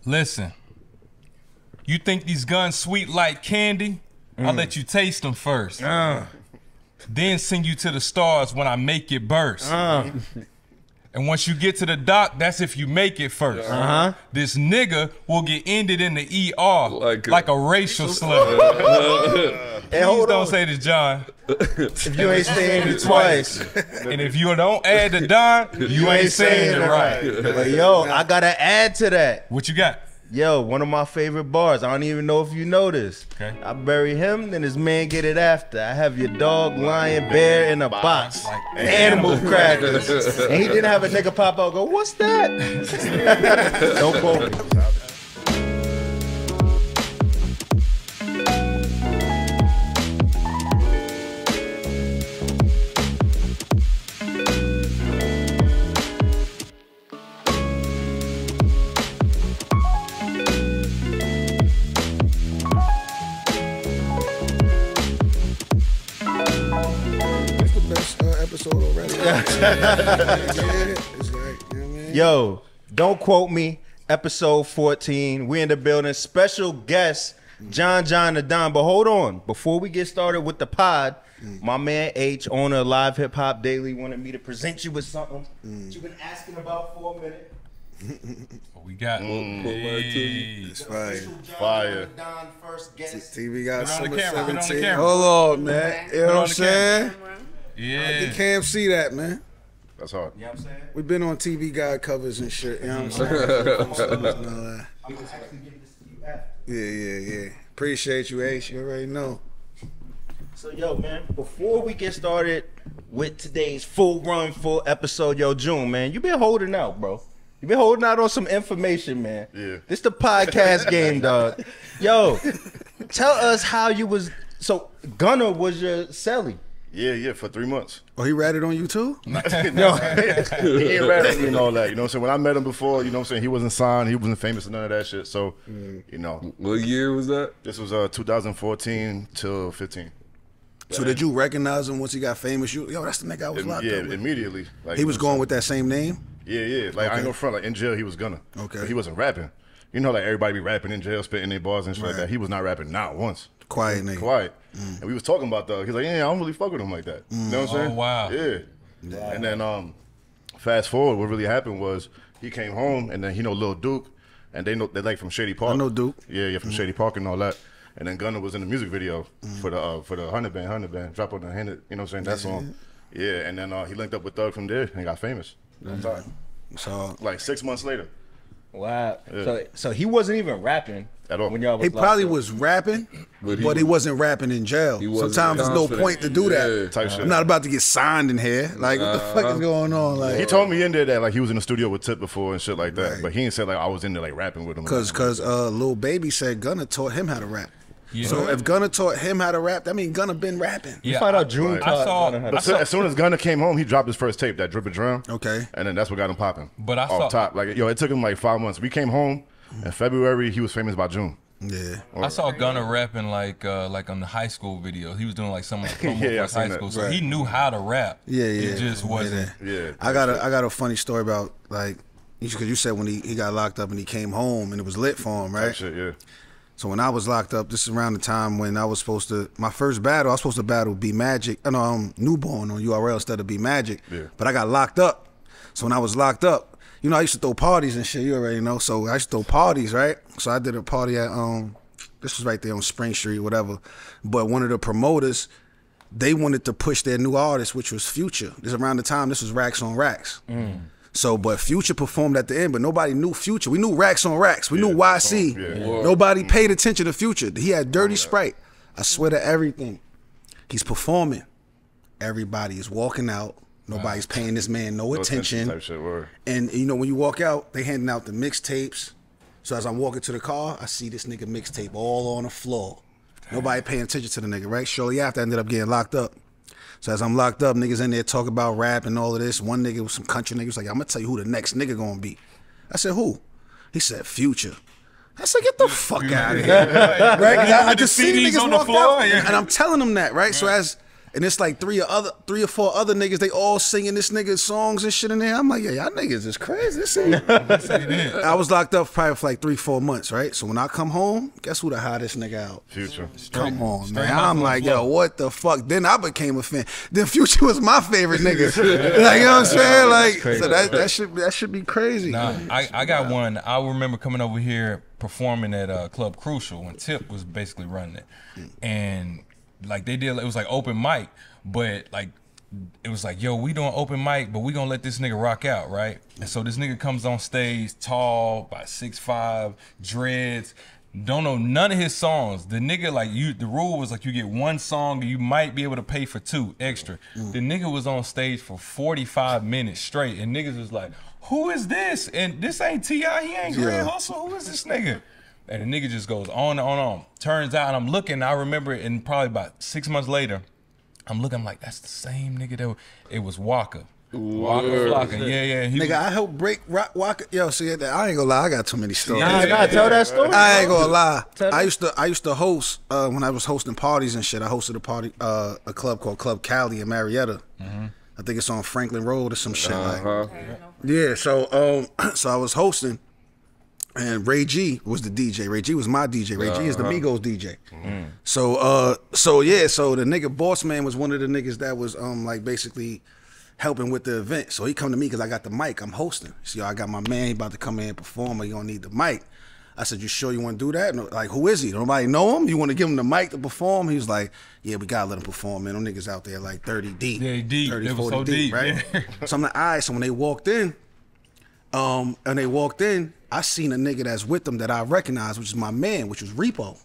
Listen, you think these guns sweet like candy? I'll let you taste them first. Then send you to the stars when I make it burst. And once you get to the doc, that's if you make it first. This nigga will get ended in the ER like a racial slur. Please don't say this, John. If you ain't saying it twice. And if you don't add the Don, you ain't saying it right. But yo, I gotta add to that. What you got? Yo, one of my favorite bars. I don't even know if you know this. Okay. I bury him, then his man get it after. I have your dog, lion, bear in a box. Animal crackers. And he didn't have a nigga pop out and go, what's that? Don't quote me. Yo, don't quote me. Episode 14. We in the building. Special guest, John the Don. But hold on. Before we get started with the pod, my man H, owner of Live Hip Hop Daily, wanted me to present you with something that you've been asking about for a minute. What we got? It's fire. Fire. Don, first guest. TV got Put it on the summer camera, put it on the 17. camera. Hold on, man. You know what on I'm the saying? Yeah. I think Cam see that, man. That's hard. You know what I'm saying? We've been on TV Guide covers and shit. You know what I'm saying? I'm gonna actually give this to you after. Yeah. Appreciate you, H. You already know. So, yo, man, before we get started with today's full episode, yo, June, man, you been holding out, bro. You been holding out on some information, man. Yeah. This the podcast game, dog. Yo, tell us how you was. So, Gunna was your celly. Yeah, for 3 months. Oh, he ratted on you too? No, he ain't rapping and all that. You know what I'm saying? When I met him before, you know what I'm saying, he wasn't signed, he wasn't famous and none of that shit. So, you know. What year was that? This was 2014 till 15. So did you recognize him once he got famous? Yo, that's the nigga I was locked up with. Immediately. Like, He was going with that same name? Yeah. Like, I ain't no front. Like, in jail, he was Gunna. Okay. But he wasn't rapping. You know, like, everybody be rapping in jail, spitting their bars and shit like Right. that. He was not rapping not once. Quiet nigga. Quiet. And we was talking about that. He's like, yeah, I don't really fuck with him like that. You know what I'm saying? Oh, wow. Yeah. And then fast forward, what really happened was he came home and then he know Lil Duke, and they like from Shady Park. I know Duke. Yeah, from Shady Park and all that. And then Gunna was in the music video for the 100 band, drop on the hand, you know what I'm saying, that song. Yeah, and then he linked up with Thug from there and got famous. So Like 6 months later. Wow. Yeah. So he wasn't even rapping At all. when y'all was he locked probably up. was rapping, But but he wasn't rapping in jail. wasn't Sometimes there's no confident. point to do that. Type shit. I'm not about to get signed in here. Like, what the fuck is going on? He Like, told me in there that like he was in the studio with Tip before and shit like that, Right. but he ain't said like I was in there like rapping with him. Cause Lil Baby said Gunna taught him how to rap. Yeah. So if Gunna taught him how to rap, that means Gunna been rapping. You find out June Right. taught I saw- Gunna how to- But as soon as Gunna came home, he dropped his first tape, that Drip and Drown. Okay. And then that's what got him popping. But I off saw- top. Like, yo, it took him like 5 months. We came home in February, he was famous by June. Yeah. I saw Gunna rapping like on the high school videos. He was doing like some of the promo Yeah, for I his seen high that. school, so Right. he knew how to rap. Yeah. It just wasn't. Yeah. I got a funny story about like, because you said when he got locked up and he came home and it was lit for him, Type right? shit, yeah. So when I was locked up, this is around the time when I was supposed to, my first battle, I was supposed to battle B Magic, Newborn on URL instead of B Magic. Yeah. But I got locked up. So when I was locked up, you know, I used to throw parties and shit, you already know. So I used to throw parties, right? So I did a party at, this was right there on Spring Street, whatever. But one of the promoters, they wanted to push their new artist, which was Future. This around the time, this was Racks on Racks. So, but Future performed at the end, but nobody knew Future. We knew Racks on Racks. We knew YC. Yeah. Nobody paid attention to Future. He had Dirty Sprite. I swear to everything. He's performing. Everybody is walking out. Nobody's paying this man no attention. Type shit, word. And you know, when you walk out, they handing out the mixtapes. So as I'm walking to the car, I see this nigga mixtape all on the floor. Nobody paying attention to the nigga, right? Shortly after, I ended up getting locked up. So as I'm locked up, niggas in there talk about rap and all of this. One nigga was some country nigga was like, I'm gonna tell you who the next nigga gonna be. I said, who? He said, Future. I said, get the fuck out of here. Right? 'Cause I just see CDs niggas on the walk floor, out, yeah. and I'm telling them that, right? So as And it's like three or four other niggas, they all singing this nigga's songs and shit in there. I'm like, yeah, y'all niggas is crazy. This ain't. I was locked up probably for like 3-4 months, right? So when I come home, guess who the hottest nigga out? Future. Come on, man. I'm like, yo, what the fuck? Then I became a fan. Then Future was my favorite nigga. Like, you know what I'm saying? Like, so that should be crazy. Nah, I got one. I remember coming over here performing at Club Crucial when Tip was basically running it, and like they did, it was like open mic, but like it was like, yo, we doing open mic, but we gonna let this nigga rock out, right? And so this nigga comes on stage, tall, about 6'5", dreads, don't know none of his songs. The nigga, like, the rule was like you get one song and you might be able to pay for 2 extra. The nigga was on stage for 45 minutes straight, and niggas was like, who is this? And this ain't T.I., he ain't Grand Hustle, who is this nigga? And the nigga just goes on and on. Turns out, and I'm looking, I remember it, and probably about 6 months later, I'm looking, I'm like, that's the same nigga that, it was Waka. Waka Flocka, yeah. Nigga, I helped break Waka. Yo, see, I ain't gonna lie, I got too many stories. Nah, tell that story. I ain't gonna lie. I used to host when I was hosting parties and shit. I hosted a party, a club called Club Cali in Marietta. I think it's on Franklin Road or some shit like. Yeah, so I was hosting, and Ray G was the DJ. Ray G was my DJ. Ray G is the Migos DJ. So the nigga Boss Man was one of the niggas that was like basically helping with the event. So he come to me because I got the mic. I'm hosting. So I got my man, he about to come in and perform, but you gonna need the mic. I said, you sure you want to do that? No, like, who is he? Nobody know him? You want to give him the mic to perform? He was like, yeah, we got to let him perform, man. Them niggas out there like 30 deep. Yeah, deep. 30, it 40 was so deep, right? So I'm like, all right. So when they walked in, I seen a nigga that's with them that I recognized, which is my man, which was Repo.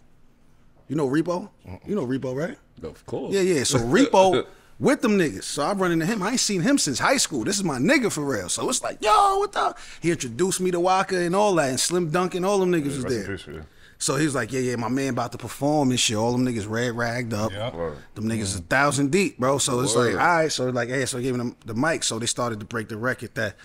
You know Repo? You know Repo, right? Of course. Yeah. So Repo with them niggas. So I run into him. I ain't seen him since high school. This is my nigga for real. So it's like, yo, what the? He introduced me to Waka and all that, and Slim Duncan, all them niggas was there. So he was like, yeah, my man about to perform and shit. All them niggas red ragged up. Yep. Them niggas 1,000 deep, bro. So it's like, all right. So like, hey, so I gave him the mic. So they started to break the record that,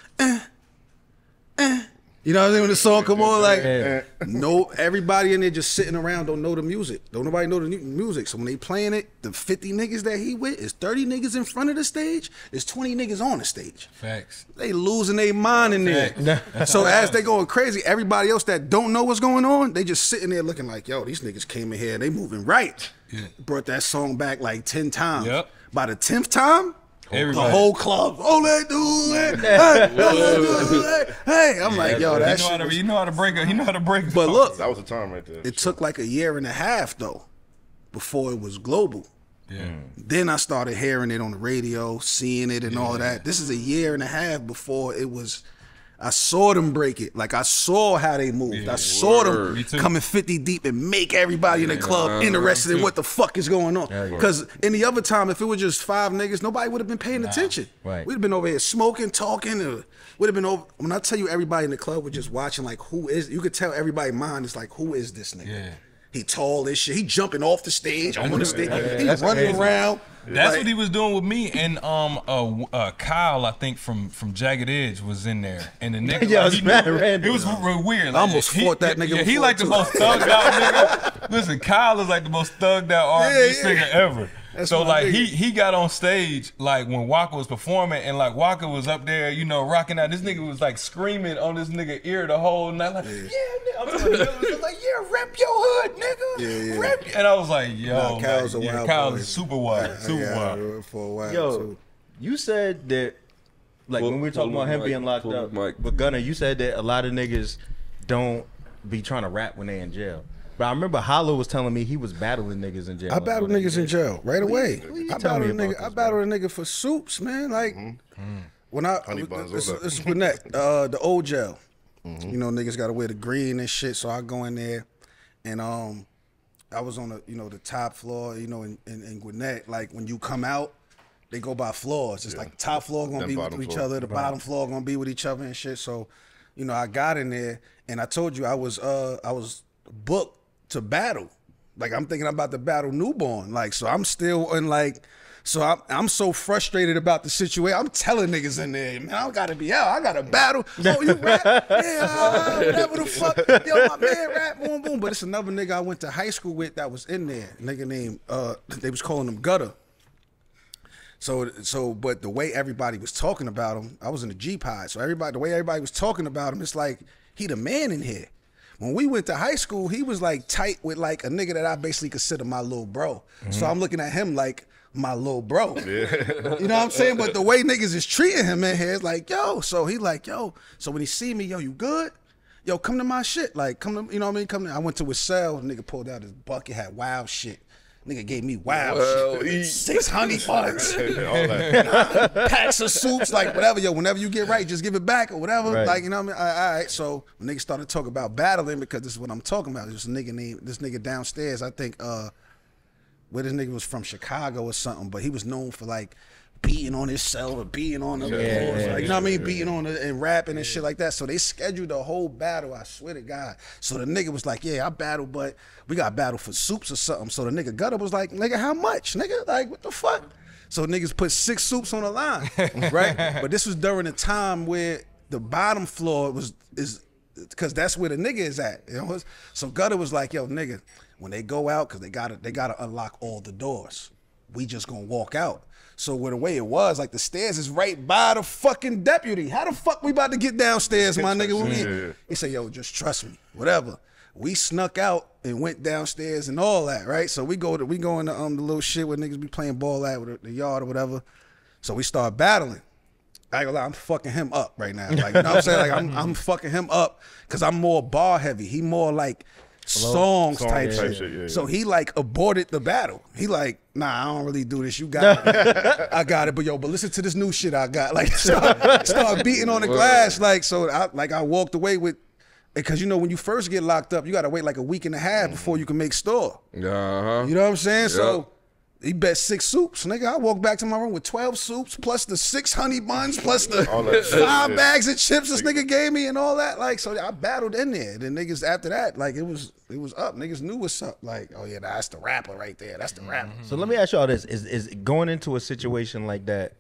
you know what I mean? When the song come on, like, no, everybody in there just sitting around don't know the music. Don't nobody know the music. So when they playing it, the 50 niggas that he with is 30 niggas in front of the stage. There's 20 niggas on the stage. Facts. They losing their mind in there. So as they going crazy, everybody else that don't know what's going on, they just sitting there looking like, yo, these niggas came in here and they moving right. Yeah. Brought that song back like 10 times. Yep. By the 10th time, everybody. The whole club, let do it. Hey, I'm like, yo, that shit. You know how to break it. You know how to break it. But look, that was the time right there. It took like a year and a half though, before it was global. Yeah. Then I started hearing it on the radio, seeing it and all that. This is a year and a half before it was. I saw them break it. Like, I saw how they moved. I saw them coming 50 deep and make everybody in the club interested in what the fuck is going on. Because in the other time, if it was just 5 niggas, nobody would have been paying attention. Right. We'd have been over here smoking, talking. We'd have been over. When I tell you everybody in the club was just watching, like, who is, you could tell everybody's mind is like, who is this nigga? Yeah. He tall as shit. He jumping off the stage, on the stage. He's running around. That's what he was doing with me, and Kyle, I think from Jagged Edge was in there, and the nigga, yeah, it was real weird. Like, I almost fought that nigga. Yeah, he like the most thugged out nigga. Listen, Kyle is like the most thugged out R&B singer ever. That's so like nigga. he got on stage like when Waka was performing, and like Waka was up there, you know, rocking out. This nigga was like screaming on this nigga ear the whole night, like, yeah nigga. I'm like, yeah, rep your hood, nigga. Yeah. Rep. And I was like, yo, Kyle's like, a wild Kyle's boy. super wild, super wild. For a while, Yo, too. you said that, like, when we were talking about him being locked up, but Gunna, you said that a lot of niggas don't be trying to rap when they in jail. But I remember Hollow was telling me he was battling niggas in jail. I battled niggas in jail right away. I tell me battled a about nigga. this, I battled a nigga for soups, man. Like when I Honey buns, this what's up? is Gwinnett, the old jail. You know, niggas got to wear the green and shit. So I go in there, and I was on the top floor. You know, in Gwinnett, like when you come out, they go by floors. It's like the top floor gonna Then be with bottom each floor. other, the bottom floor gonna be with each other and shit. So, you know, I got in there, and I told you I was booked to battle. Like, I'm thinking I'm about to battle Newborn. Like, so I'm still in, like, so I'm so frustrated about the situation. I'm telling niggas in there, man, I gotta be out. I gotta battle. Oh, you rap? Yeah, whatever the fuck. Yo, my man rap, boom, boom. But it's another nigga I went to high school with that was in there. Nigga named, they was calling him Gutter. But the way everybody was talking about him, I was in the G-Pod, so the way everybody was talking about him, it's like, he the man in here. When we went to high school, he was like tight with like a nigga that I basically consider my little bro. So I'm looking at him like my little bro. You know what I'm saying? But the way niggas is treating him in here is like, yo. So he like, yo. So when he see me, yo, you good? Yo, come to my shit. Like, come to, you know what I mean? Come to, I went to his cell. Nigga pulled out his bucket, had wild shit. Nigga gave me wild shit. 600 bucks. Packs of soups, like whatever. Yo, whenever you get right, just give it back or whatever. Right. Like, you know what I mean? All right. So when niggas started talking about battling, because this is what I'm talking about. There's a nigga named, this nigga downstairs, I think, where this nigga was from, Chicago or something, but he was known for like beating on his cell or beating on the floors, like, you know what I mean? Beating on it and rapping and shit like that. So they scheduled a whole battle, I swear to God. So the nigga was like, yeah, I battle, but we got battle for soups or something. So the nigga Gutter was like, nigga, how much? Nigga, like, what the fuck? So niggas put 6 soups on the line, right? But this was during a time where the bottom floor is because that's where the nigga is at. You know? So Gutter was like, yo, nigga, when they go out, because they gotta unlock all the doors. We just gonna walk out. So the way it was, like the stairs is right by the fucking deputy. How the fuck we about to get downstairs, my nigga? He said, yo, just trust me, whatever. We snuck out and went downstairs and all that, right? So we go in the little shit where niggas be playing ball at with the yard or whatever. So we start battling. I ain't gonna lie, I'm fucking him up right now. Like, you know what I'm saying? Like I'm fucking him up because I'm more bar heavy. He more like songs type shit. Yeah. So he like aborted the battle. He like, nah, I don't really do this. You got it. I got it. But listen to this new shit I got. Like start beating on the glass. Like, so I walked away with, because you know when you first get locked up, you gotta wait like a week and a half before you can make store. You know what I'm saying? So he bet 6 soups. Nigga, I walked back to my room with 12 soups, plus the 6 honey buns, plus the 5 bags of chips this nigga gave me and all that. Like, so I battled in there. Then niggas after that, like it was up. Niggas knew what's up. Like, oh yeah, that's the rapper right there. That's the rapper. So let me ask y'all this: is going into a situation like that,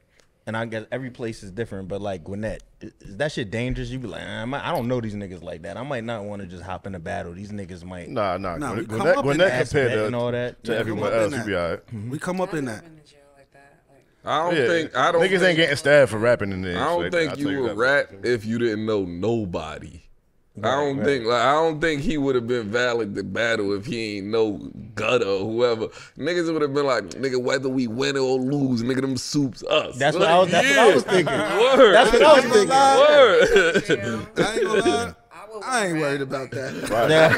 and I guess every place is different, but like Gwinnett, is that shit dangerous? You be like, I don't know these niggas like that. I might not want to just hop in a battle. These niggas might. Nah, Gwinnett ass bet compared and all that. to everyone else, you be all right. We come up in that. I don't Niggas think, ain't getting stabbed for rapping in there. I don't think you would rap if you didn't know nobody. I don't think he would have been valid to battle if he ain't no Gutter or whoever. Niggas would have been like, nigga, whether we win or lose, nigga, them soups us. That's what I was thinking. Word. That's what I was thinking. Word. I ain't gonna lie. I ain't worried about that. It's I, not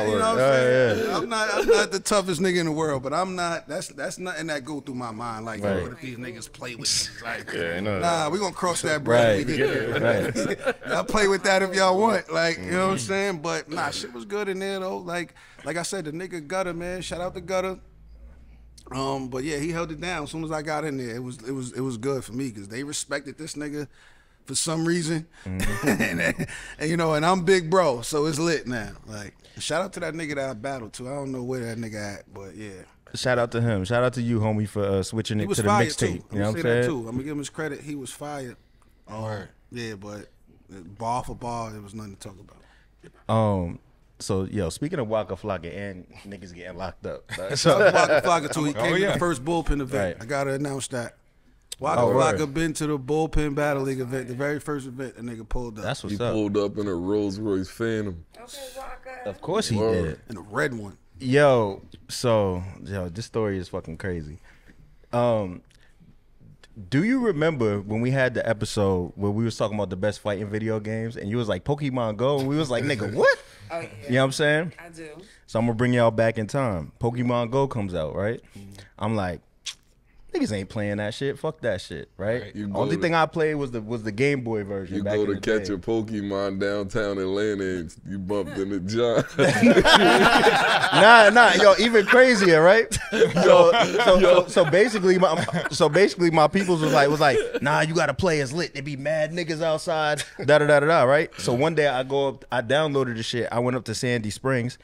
you know worth what I'm it. saying? I'm not the toughest nigga in the world, but I'm not. That's nothing that go through my mind. Like, Right. what if these niggas play with me? Like, Yeah, no. nah, we gonna cross that bridge. Right. We get there. Right. Y'all play with that if y'all want. Like, you know what I'm saying? But nah, shit was good in there though. Like I said, the nigga Gutter, man. Shout out to Gutter. But yeah, he held it down. As soon as I got in there, it was good for me because they respected this nigga for some reason. And you know, and I'm big bro, so it's lit now. Like, shout out to that nigga that I battled to. I don't know where that nigga at, but yeah. Shout out to him. Shout out to you, homie, for switching He it was to the fired too. mixtape. You know I'm what I'm gonna say that saying? too. I'm gonna give him his credit. He was fired. Yeah, but bar for bar, there was nothing to talk about. So yo, speaking of Waka Flocka and niggas getting locked up. Shout out to Waka Flocka too. He came to yeah. the first bullpen event. Right. I gotta announce that. Waka word. Flocka been to the bullpen battle league event, the very first event. A nigga pulled up. That's He what's up. pulled up in a Rolls Royce Phantom. Of course he Word. did. in a red one. Yo, this story is fucking crazy. Do you remember when we had the episode where we was talking about the best fighting video games and you was like Pokemon Go and we was like, nigga, what? Oh, yeah. You know what I'm saying? I do. So I'm gonna bring y'all back in time. Pokemon Go comes out, right? I'm like, niggas ain't playing that shit. Fuck that shit, right? You go Only to- thing I played was the Game Boy version. You back go in to the catch day. a Pokemon downtown Atlanta and you bumped into John. Nah, yo, even crazier, right? So basically, my peoples was like, nah, you gotta play as lit. There be mad niggas outside, da, right? So one day I go up, I downloaded the shit. I went up to Sandy Springs.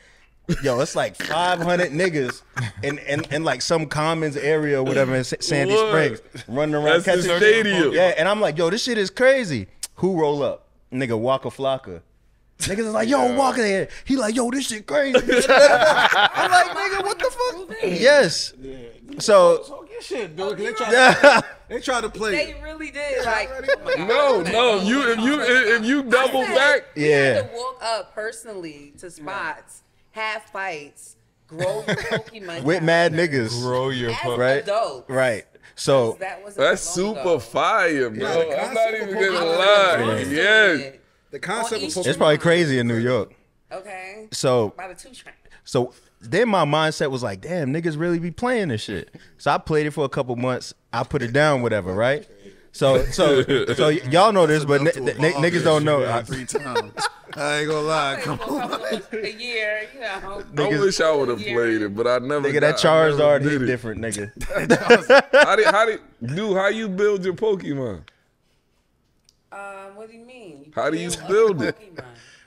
Yo, it's like 500 niggas in like some commons area or whatever in Sandy What? Springs running around That's the catching stadium. Yeah, and I'm like, yo, this shit is crazy. Who roll up? Nigga, Waka Flocka. Niggas is like, yo, Waka here. He like, yo, this shit crazy. I'm like, nigga, what the fuck? Yes. So shit, dude. They tried to play. They really did. Like, No. If you double back, You had to walk up personally to spots, have fights, grow your Pokemon with mad niggas. Grow your as fuck. Right? adults. Right. So That wasn't that's long super ago. fire, bro. the I'm not concept even of gonna Pokemon lie. Doing Yes. it. The concept On of East Pokemon. it's probably crazy in New York. Okay. So By the 2 train. So then my mindset was like, damn, niggas really be playing this shit. So I played it for a couple months. I put it down, whatever, right? So y'all know this, but niggas don't know. 3 times. I ain't gonna lie. Come on. A year, you know. I wish I would have played it, but I never. Nigga, that I never Charizard did hit it. different, nigga. How you build your Pokemon? What do you mean? How do you Build build a it? Pokemon.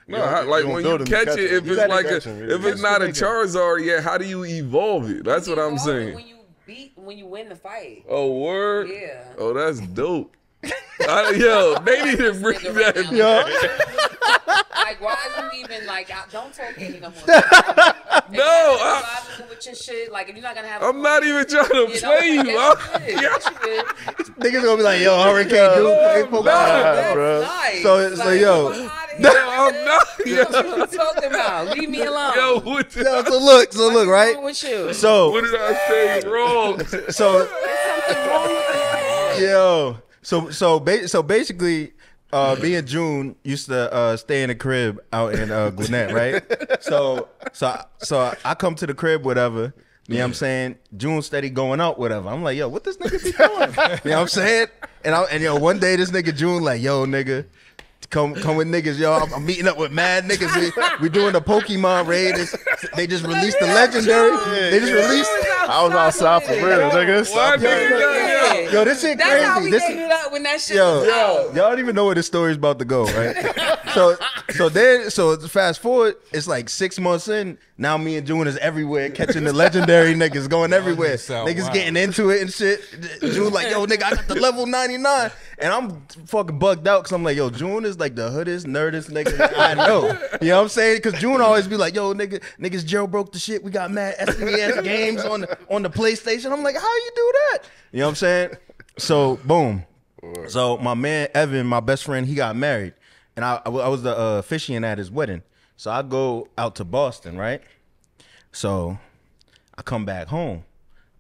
No, don't- like you don't when build you them, you catch catch it, them. if You it's gotta like catch them, if really. it's not a Catch the Charizard yet, how do you evolve it? That's what I'm You evolve it saying. when you win the fight. Oh, word? Yeah. Oh, that's dope. Yo, they need to bring Nigga right that. now. Like, why is you even like? Don't talk to me no more. No, with your shit. Like, if you're not gonna have, I'm not even trying to play you. Niggas gonna be like, yo, Hurricane Dude play Pokemon. That's bro. nice. So Like, yo. fuck outta No, here, I'm nigga. not. What you talking about? Leave me alone. Yo, what did, Yo, so look, What's right? wrong with you? what So did I say wrong? so Something wrong with you. yo, so basically, me and June used to stay in the crib out in Gwinnett, right? So I come to the crib, whatever. You know what I'm saying? June steady going out, whatever. I'm like, yo, what this nigga be doing? You know what I'm saying? And yo, one day this nigga June like, yo, nigga, come with niggas, yo. I'm meeting up with mad niggas. We doing a Pokemon raid. They just released the legendary. They just released. I was outside for real, nigga. Why nigga? Yo, this shit That's how crazy. we This ended up when that shit Yo, was out. y'all don't even know where this story's about to go, right? so fast forward, it's like 6 months in. Now me and June is everywhere, catching the legendary niggas, going everywhere. niggas sound Niggas wild. getting into it and shit. June like, yo, nigga, I got the level 99, and I'm fucking bugged out because I'm like, yo, June is like the hoodest, nerdest nigga I know. You know what I'm saying? Because June always be like, yo, niggas jailbroke the shit. We got mad SNES games on the PlayStation. I'm like, how you do that? You know what I'm saying? So boom. So my man Evan, my best friend, he got married, and I was the officiant at his wedding. So I go out to Boston, right? So I come back home,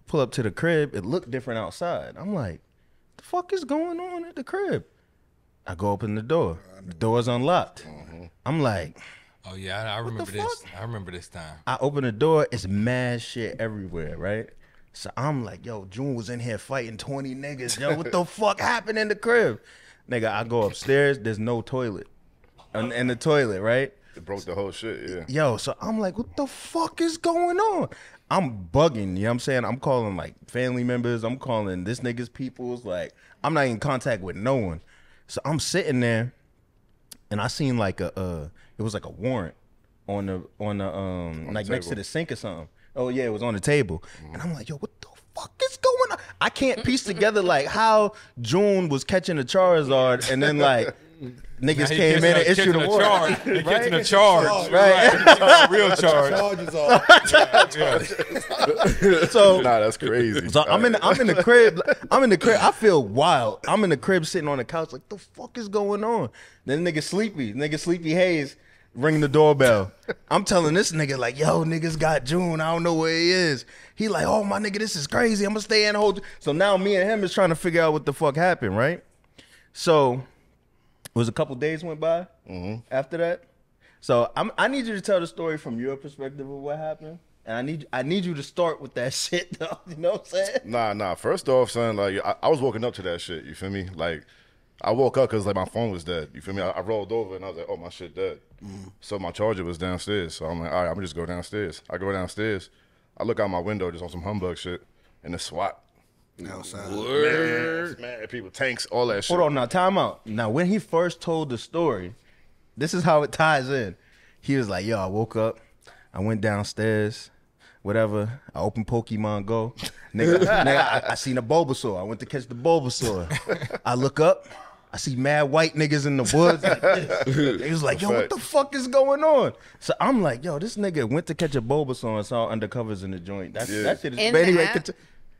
pull up to the crib. It looked different outside. I'm like, the fuck is going on at the crib? I go open the door. The door's unlocked. I'm like, Oh yeah, I remember the this. fuck? I remember this time. I open the door. It's mad shit everywhere, right? So I'm like, yo, June was in here fighting 20 niggas. Yo, what the fuck happened in the crib? Nigga, I go upstairs. There's no toilet in the toilet, right? It broke the whole shit, yeah. Yo, so I'm like, what the fuck is going on? I'm bugging, you know what I'm saying? I'm calling like family members. I'm calling this nigga's peoples. Like, I'm not in contact with no one. So I'm sitting there, and I seen like it was like a warrant on the like next to table. the sink or something. Oh yeah, it was on the table. And I'm like, yo, what the fuck is going on? I can't piece together like how June was catching a Charizard and then like niggas He came in and catching issued a warrant. charge. He catching a charge. Right. Real charge. Charges off. So Nah, that's crazy. So I'm in the crib. I feel wild. I'm in the crib sitting on the couch like, the fuck is going on? Then nigga Sleepy Hayes ring the doorbell. I'm telling this nigga like, yo, niggas got June. I don't know where he is. He like, oh my nigga, this is crazy. I'm gonna stay in the whole. So now me and him is trying to figure out what the fuck happened, right? So it was a couple days went by after that. So I need you to tell the story from your perspective of what happened. And I need you to start with that shit though. You know what I'm saying? Nah. First off, son, like I was waking up to that shit. You feel me? Like I woke up because like my phone was dead. You feel me? I rolled over and I was like, oh, my shit dead. So my charger was downstairs. So I'm like, all right, I'm gonna just go downstairs. I go downstairs. I look out my window just on some humbug shit, and it's SWAT. Outside. Man, people, tanks, all that shit. Hold on, now time out. Now when he first told the story, this is how it ties in. He was like, yo, I woke up, I went downstairs, whatever. I opened Pokemon Go. Nigga, I seen a Bulbasaur. I went to catch the Bulbasaur. I look up, I see mad white niggas in the woods like this. He was like, yo, what the fuck is going on? So I'm like, yo, this nigga went to catch a Bulbasaur and saw undercovers in the joint. That shit is In but the anyway, app?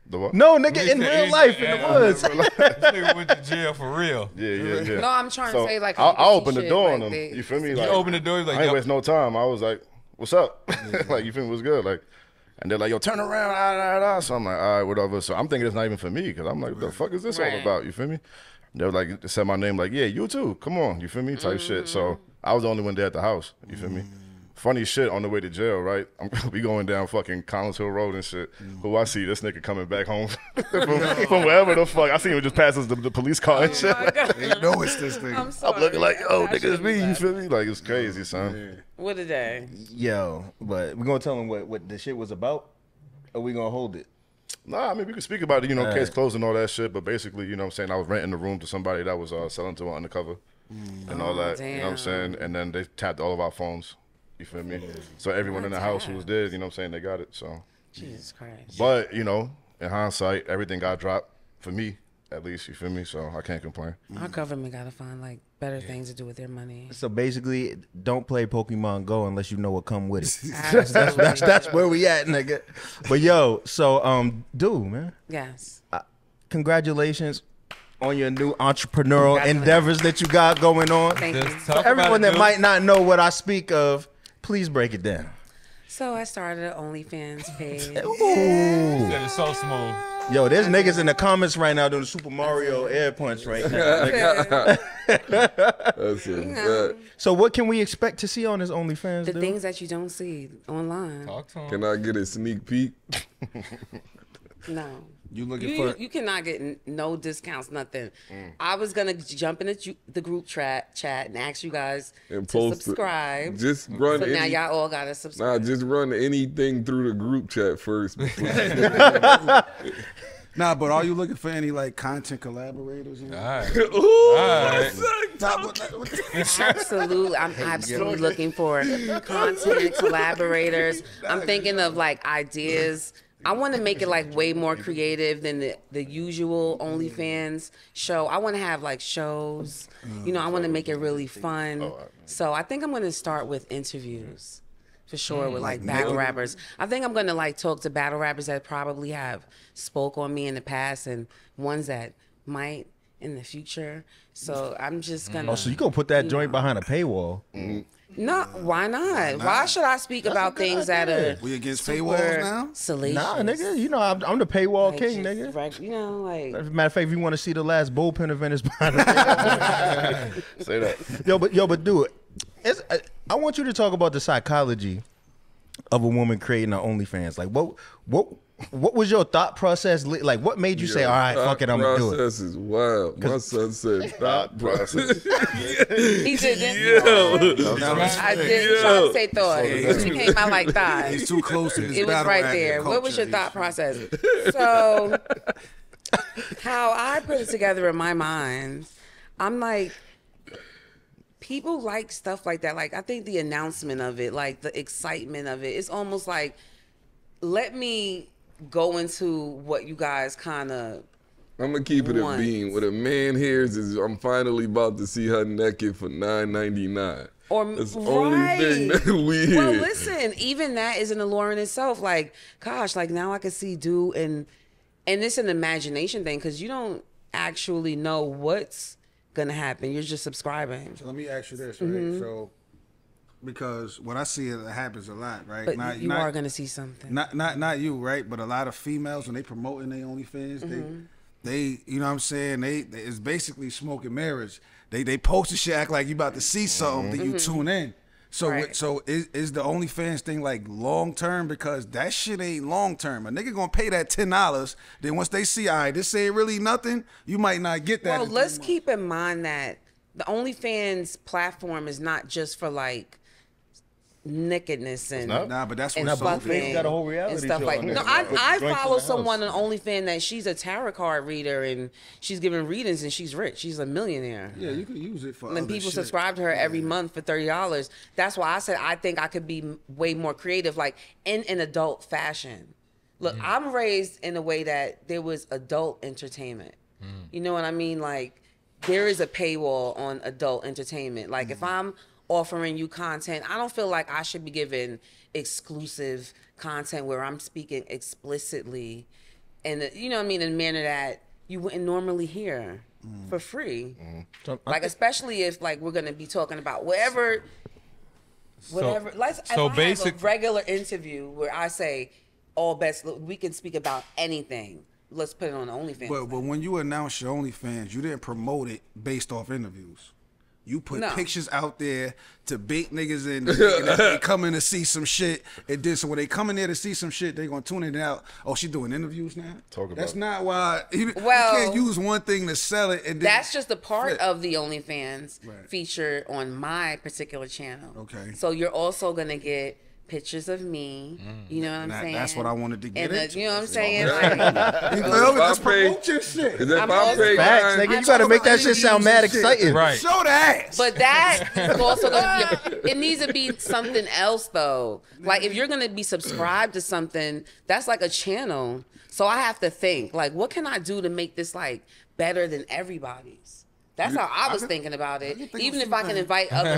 The what? No, nigga, in real life, in the woods. This nigga went to jail for real. Yeah. No, I'm trying to say like I you can opened see the shit door on like him. they- You feel me? You Like, open the door, you like, I ain't yo, waste no time. I was like, "What's up?" Like, you feel me? What's good? Like, and they're like, "Yo, turn around." So I'm like, "All right, whatever." So I'm thinking it's not even for me because I'm like, "What the fuck is this all Right. about?" You feel me? They were like, they said my name, like, "Yeah, you too. Come on." You feel me? Type shit. So I was the only one there at the house. You feel me? Funny shit on the way to jail, right? We going down fucking Collins Hill Road and shit. Who I see this nigga coming back home from wherever the fuck. I see him just passes the police car and shit. They know it's this thing. I'm sorry. I'm looking like, yo, I nigga, it's shouldn't me. You laugh. feel me? Like, it's crazy, son. What a day. Yo, but we gonna tell him what the shit was about, or we gonna hold it? Nah, I mean, we could speak about it, you know, case Right. closed and all that shit, but basically, you know what I'm saying, I was renting the room to somebody that was selling to an undercover and all that, you know what I'm saying, and then they tapped all of our phones, you feel me? So everyone in the house who was there, you know what I'm saying, they got it, so. Jesus Christ. But, you know, in hindsight, everything got dropped, for me, at least, you feel me, so I can't complain. Our government gotta find like better things to do with their money. So basically, don't play Pokemon Go unless you know what come with it. Absolutely. That's where we at, nigga. But yo, so dude, man, Yes. congratulations on your new entrepreneurial Congratulations. endeavors that you got going on. Thank you. Just talk For everyone about it, that dude. might not know what I speak of, please break it down. So I started an OnlyFans page. Ooh. That is so smooth. Yo, there's niggas in the comments right now doing Super Mario air punch right now. nigga. That's a fact. So what can we expect to see on this OnlyFans, The dude? things that you don't see online. Talk to him. Can I get a sneak peek? No. You looking You, for? you cannot get no discounts, nothing. I was gonna jump in the group chat and ask you guys And to post it. subscribe. Just run So now any, y'all all gotta subscribe. Nah, just run anything through the group chat first. Nah, but are you looking for any like content collaborators? All right. Ooh, All right. Absolutely, I'm absolutely looking for content collaborators. I'm thinking of like ideas. I want to make it like way more creative than the usual OnlyFans show. I want to have like shows. You know, I want to make it really fun. So I think I'm going to start with interviews. For sure, with like battle rappers. I think I'm gonna like talk to battle rappers that probably have spoke on me in the past and ones that might in the future. So I'm just gonna. Oh, so you gonna put that joint behind a paywall? No, why not? Why should I speak about things that are We against super paywalls now? salacious? Nah, nigga. You know I'm the paywall Like, king, just, nigga. right, you know, like Matter of fact, if you want to see the last bullpen event, it's behind the paywall. Say that. Yo, but dude, I want you to talk about the psychology of a woman creating her OnlyFans. Like, what was your thought process? Like, what made you say, "All right, fuck it, I'm gonna do it"? Process is wild. My son said thought process. he didn't. I didn't try to say thought. It came out like thought. He's too close to this It was battle right rap there. What was your culture. thought process? So, how I put it together in my mind, I'm like, people like stuff like that. Like, I think the announcement of it, like the excitement of it, it's almost like, let me go into what you guys kind of. I'm gonna keep it a Once. bean. What a man hears is I'm finally about to see her naked for $9.99. Or That's the right. only thing that we hear. Well, listen, even that is an allure in itself. Like, gosh, like now I can see dude, and it's an imagination thing because you don't actually know what's gonna happen. You're just subscribing, So let me ask you this, right? Mm-hmm. So, because when I see it, it happens a lot, right? but you are gonna see something. Not you, right? But a lot of females when they promoting their OnlyFans, Mm-hmm. they you know what I'm saying, they it's basically smoke and mirrors. They post the shit, act like you about to see something, then you tune in. So Right. so is the OnlyFans thing like long term? Because that shit ain't long term. A nigga gonna pay that $10, then once they see, all right, this ain't really nothing, you might not get that. Well, in 3 let's months. keep in mind that the OnlyFans platform is not just for like nakedness and not? Nah, but that's and what's so buffing They've got a whole reality and stuff show like on there. no, Put I joints in follow the someone house. on OnlyFans that she's a tarot card reader and she's giving readings and she's rich. She's a millionaire. Yeah, you can use it for And other people shit. subscribe to her every month for $30. That's why I said I think I could be way more creative, like in an adult fashion. Look, I'm raised in a way that there was adult entertainment. You know what I mean? Like there is a paywall on adult entertainment. Like if I'm offering you content, I don't feel like I should be giving exclusive content where I'm speaking explicitly and you know what I mean, in a manner that you wouldn't normally hear for free. Like especially if like we're gonna be talking about whatever. Let's if I have a regular interview where I say all bets, we can speak about anything. Let's put it on OnlyFans. But when you announced your OnlyFans, you didn't promote it based off interviews. You put pictures out there to bait niggas in. They come in to see some shit. And then so when they come in there to see some shit, they gonna tune it out. Oh, she doing interviews now? That's not why. You can't use one thing to sell it. And then that's just a part of the OnlyFans feature on my particular channel. Okay. So you're also gonna get pictures of me. You know what I'm saying? That's what I wanted to get into. You know what I'm saying? Like, let's promote your shit. Facts, nigga, you gotta make that shit sound mad exciting. Right. Show the ass. But that is also gonna be. It needs to be something else though. Like if you're gonna be subscribed to something, that's like a channel. So I have to think like, what can I do to make this like better than everybody's? That's how I was thinking about it. Even if I can invite other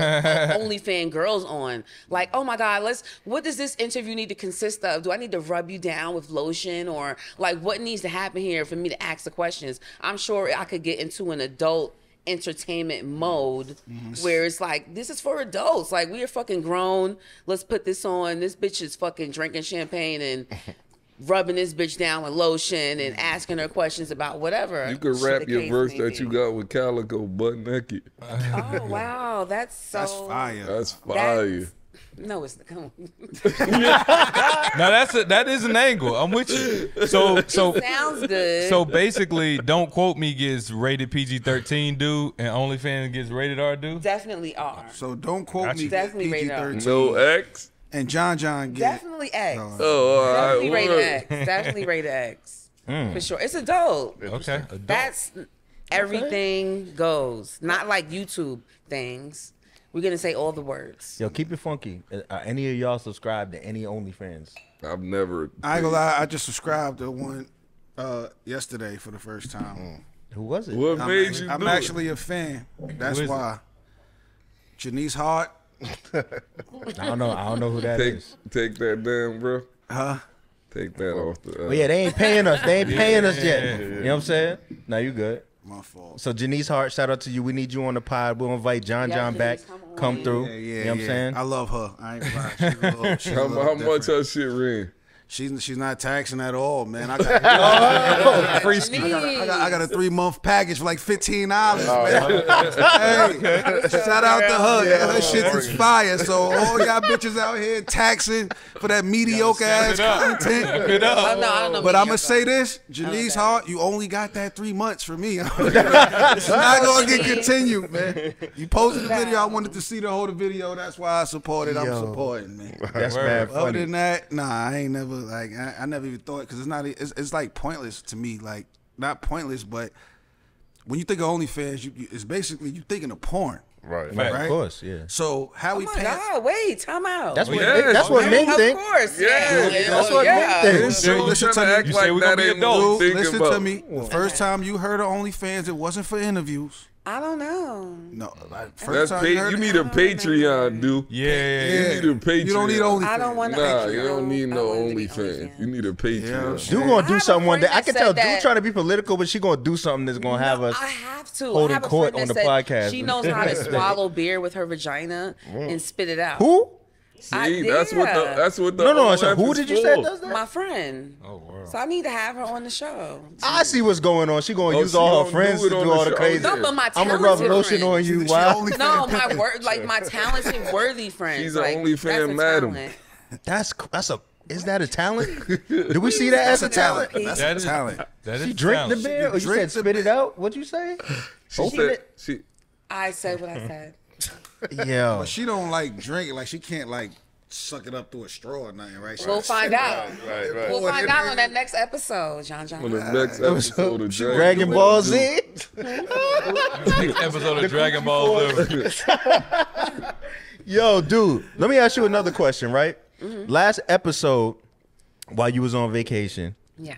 OnlyFans girls on, like, oh my God, what does this interview need to consist of? Do I need to rub you down with lotion, or like what needs to happen here for me to ask the questions? I'm sure I could get into an adult entertainment mode where it's like, this is for adults. Like, we are fucking grown. Let's put this on. This bitch is fucking drinking champagne and rubbing this bitch down with lotion and asking her questions about whatever. You could rap your verse that you got with Calico butt naked. Oh wow, that's fire. That's fire. No, it's come on. Now that is an angle. I'm with you. So sounds good. So basically, Don't Quote Me gets rated PG-13 dude, and OnlyFans gets rated R dude. Definitely R. So Don't Quote Me definitely rated R. PG-13. No X. And John get definitely X. Oh, all right. Definitely rated X. Definitely rated X. For sure. It's adult. Okay. Adult. That's everything goes. Not like YouTube things. We're gonna say all the words. Yo, keep it funky. Are any of y'all subscribed to any OnlyFans? I've never. I ain't gonna lie. I just subscribed to one yesterday for the first time. Who was it? What made you? I'm actually a fan. That's why. Janice Hart. I don't know who that is. Take that down, bro. Huh? Take that off the. But yeah, they ain't paying us. They ain't paying us yet. You know what I'm saying? Now you good. My fault. So Janice Hart, shout out to you. We need you on the pod. We'll invite John back. Come through. Yeah, you know what I'm saying? I love her. I ain't gonna lie. She's a little How much different. her shit ran? She's not taxing at all, man. I got Free I got a 3-month package for like $15, man. Hey, shout out to her. Yeah, her shit is fire. So all y'all bitches out here taxing for that mediocre ass content. I don't know. But I'm gonna say this, Janice Hart, you only got that 3 months for me. It's not gonna get continued, man. You posted the video. I wanted to see the whole video. That's why I supported. I'm supporting, man. That's mad Other funny. than that, nah, I ain't never like I never even thought, because it's like pointless to me. Like, not pointless, but when you think of OnlyFans, it's basically you thinking of porn. Right. Right, of course, yeah. So how we Oh my pay? God, wait, time out. That's what yeah, that's what Ming Of think. course. Yeah, That's what Ming thinks. So listen to me. Act You like say we gonna that be ain't adults. what you Listen thinking to about. me. The first time you heard of OnlyFans, it wasn't for interviews. I don't know. No, like, That's first time you need a Patreon, dude. Yeah. You need a Patreon. You don't need OnlyFans. I don't want to. Nah, you don't need no I want it to be OnlyFans. You need a Patreon. Dude gonna do have something a one day. friend I can that tell said Dude that- trying to be political, but she gonna do something that's gonna have us. I have to. holding I have a court friend on that the said podcast. She knows how to swallow beer with her vagina and spit it out. Who? See, that's what the No. OF So who is did you say for. does that? My friend. Oh wow. So I need to have her on the show. I see what's going on. She gonna use she all her gonna friends do to it on do the all the show. crazy. No, but my I'm gonna talented rub lotion friend. on you. She Wow. OnlyFans No, my pimping. word, like my talented, worthy friends. She's an like, OnlyFans that's a madam. talent. That's a. Is that a talent? Do we see that as a talent? That's That a is- talent. That is She drink the talent. beer, or you drink said the spit it out? What'd you say? She Open said it. she. I said what I said. Yeah. But she don't like drink it. Like, she can't like suck it up through a straw or nothing, right? We'll find out. Right. We'll find out on that next episode, John. On the next episode of Dragon Ball Z. Next episode of Dragon Ball Z. Yo, dude, let me ask you another question, right? Last episode, while you was on vacation, Yes.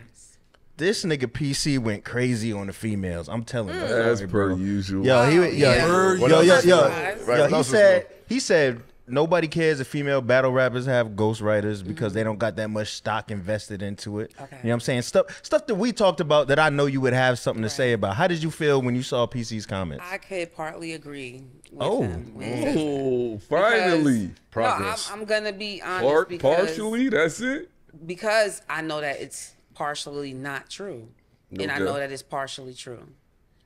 this nigga PC went crazy on the females. I'm telling you. As sorry, per bro. usual. Yo, Yeah. yo, Right, he what said, else was he said nobody cares if female battle rappers have ghostwriters because they don't got that much stock invested into it. Okay. You know what I'm saying? Stuff that we talked about that I know you would have something to say about. How did you feel when you saw PC's comments? I could partly agree with Oh. him. when he said that. Oh, finally. Progress. No, I'm gonna be honest Partially, that's it? because I know that it's partially not true, and I Okay. know that it's partially true.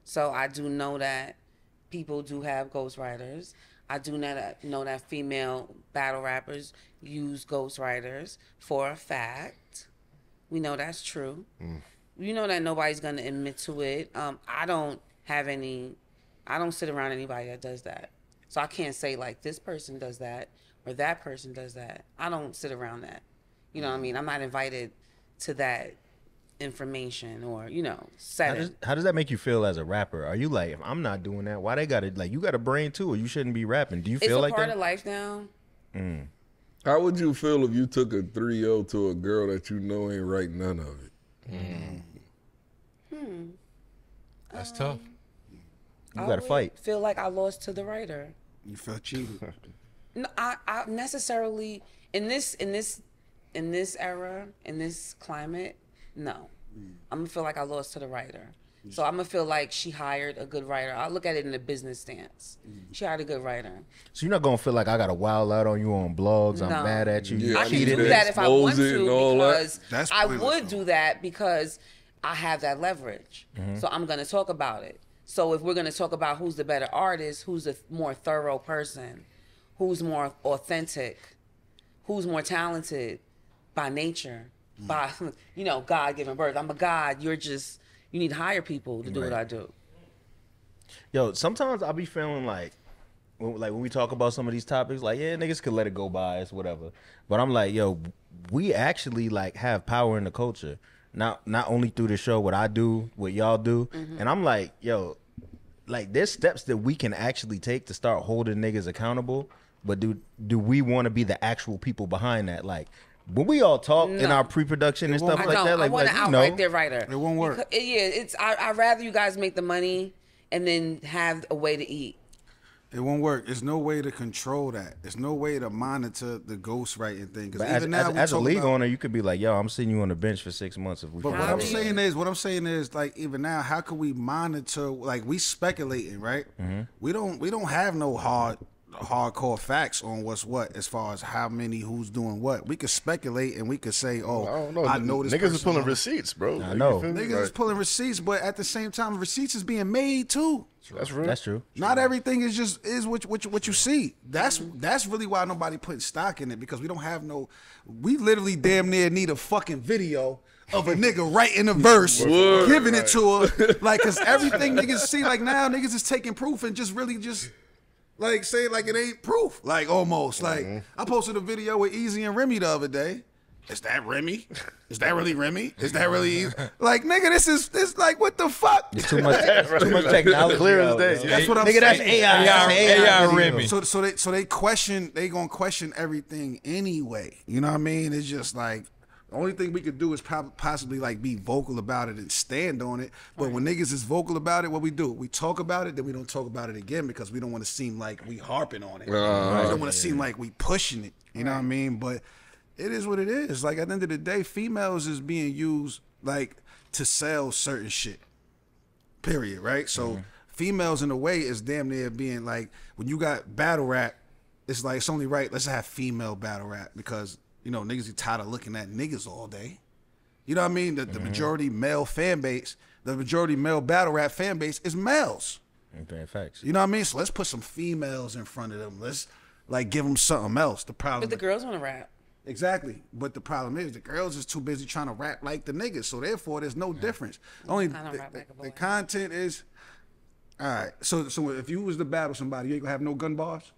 So I do know that people do have ghostwriters. I do know that female battle rappers use ghostwriters for a fact. We know that's true. You know that nobody's gonna admit to it. I don't sit around anybody that does that. So I can't say like this person does that or that person does that. I don't sit around that. You know what I mean? I'm not invited to that information or, setting. How does that make you feel as a rapper? Are you like, if I'm not doing that, why they got it? Like, you got a brain too, or you shouldn't be rapping? Do you It's feel a like part that? of life now. How would you feel if you took a 3-0 to a girl that you know ain't write none of it? That's tough. You I got to would fight. Feel like I lost to the writer. You felt cheated. No, I necessarily in this era, in this climate, no. I'm gonna feel like I lost to the writer. So I'm gonna feel like she hired a good writer. I look at it in a business stance. She hired a good writer. So you're not gonna feel like I got to wild out on you on blogs. I'm No. mad at you. Yeah, You I can cheated. do that if I want Expose it and all to that. because That's I pointless, would though. do that because I have that leverage. So I'm gonna talk about it. So if we're gonna talk about who's the better artist, who's the more thorough person, who's more authentic, who's more talented by nature, by God-given birth. I'm a god. You need to hire people to do what I do. Yo, sometimes I'll be feeling like when we talk about some of these topics, like, yeah, niggas could let it go by, it's whatever. But I'm like, yo, we actually like have power in the culture. Not only through the show, what I do, what y'all do. And I'm like, yo, like there's steps that we can actually take to start holding niggas accountable. But do we want to be the actual people behind that? Like when we all talk in our pre-production and stuff I like don't. that, I want to you outright know, their writer. It won't work. Because, I'd rather you guys make the money and then have a way to eat. It won't work. There's no way to control that. There's no way to monitor the ghostwriting thing. but Because even now, we as a talk league about- owner, you could be like, yo, I'm sitting you on the bench for 6 months if we. But find what out. I'm saying is, like, even now, how can we monitor? Like, we speculating, right? We don't have no hardcore facts on what's what as far as how many, who's doing what. We could speculate and we could say, oh, I don't know. I know this Niggas is person pulling on- receipts, bro. I know. You feel me? Niggas is Like, pulling receipts, but at the same time, receipts is being made too. that's real. That's true. Not everything is what you see. That's really why nobody putting stock in it, because we don't have no. We literally damn near need a fucking video of a nigga writing a verse, giving it to her, like, cause everything niggas see, like now niggas is taking proof and just really just like say like it ain't proof, like almost like I posted a video with Easy and Remy the other day. Is that Remy? Is that really Remy? Is that really Easy? Like, nigga, this like what the fuck? Too much technology. Clear as out, day. yo. That's what I'm Nigga, that's saying. AI. That's AI video. Remy. So they gonna question everything anyway. You know what I mean? It's just like the only thing we could do is possibly like be vocal about it and stand on it. But when niggas is vocal about it, what we do? We talk about it, then we don't talk about it again because we don't want to seem like we harping on it. We don't want to seem like we pushing it. You know what I mean? But it is what it is. Like at the end of the day, females is being used like to sell certain shit. Period. Right? So females in a way is damn near being like when you got battle rap, it's like it's only right. Let's have female battle rap because niggas are tired of looking at niggas all day. You know what I mean? The majority male fan base, the majority male battle rap fan base is males. Okay, facts. You know what I mean? So let's put some females in front of them. Let's like give them something else. The problem, But the girls want to rap. exactly. But the problem is the girls is too busy trying to rap like the niggas. So therefore, there's no difference. Only I don't rap like a boy. the content is. All right. So if you was to battle somebody, you ain't gonna have no gun bars.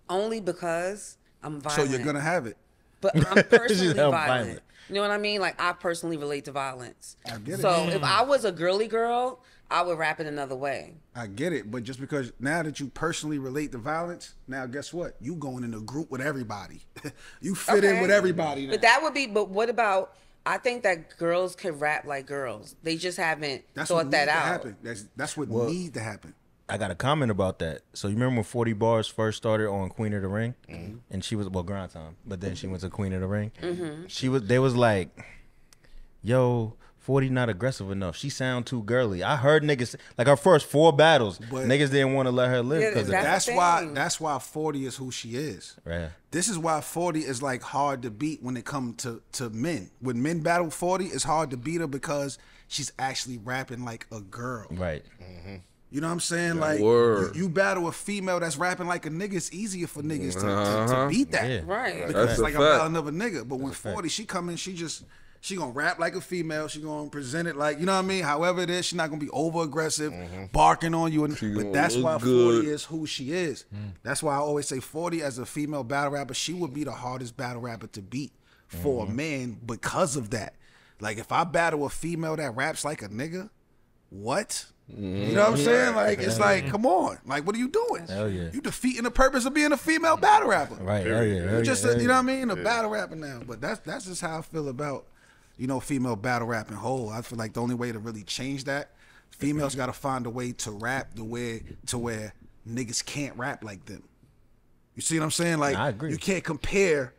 Only because I'm So violent. you're gonna have it. But I'm personally She's not violent. violent. You know what I mean? Like I personally relate to violence. I get it. So if I was a girly girl, I would rap it another way. I get it, but just because now that you personally relate to violence, now guess what? You going in a group with everybody. You fit in Okay. with everybody now. But that would be. But what about? I think that girls could rap like girls. They just haven't That's thought what that needs to out. happen. That's what needs to happen. I got a comment about that. So you remember when 40 Bars first started on Queen of the Ring, and she was Grind Time, but then she went to Queen of the Ring. They was like, yo, 40 not aggressive enough. She sound too girly. I heard niggas like her first 4 battles, niggas didn't want to let her live because of that. That's why 40 is who she is. Right. This is why 40 is like hard to beat when it comes to men. When men battle 40, it's hard to beat her because she's actually rapping like a girl. Right. You know what I'm saying? Like you battle a female that's rapping like a nigga, it's easier for niggas to beat that. Yeah. Right. Because That's it's a like I'm fact. battling another nigga. But when 40, she come in, she gonna rap like a female. She gonna present it like, you know what I mean? However it is, she's not gonna be over aggressive, barking on you. But gonna that's look why 40 good. is who she is. That's why I always say 40 as a female battle rapper, she would be the hardest battle rapper to beat for a man because of that. Like if I battle a female that raps like a nigga, what? You know what I'm saying? Like it's like, come on, like what are you doing? Hell yeah. You defeating the purpose of being a female battle rapper. Right. Hell yeah. You just, you know what I mean? A battle rapper now. But that's just how I feel about, you know, female battle rapping whole. I feel like the only way to really change that, females got to find a way to rap the way to where niggas can't rap like them. You see what I'm saying? Like I agree. you can't compare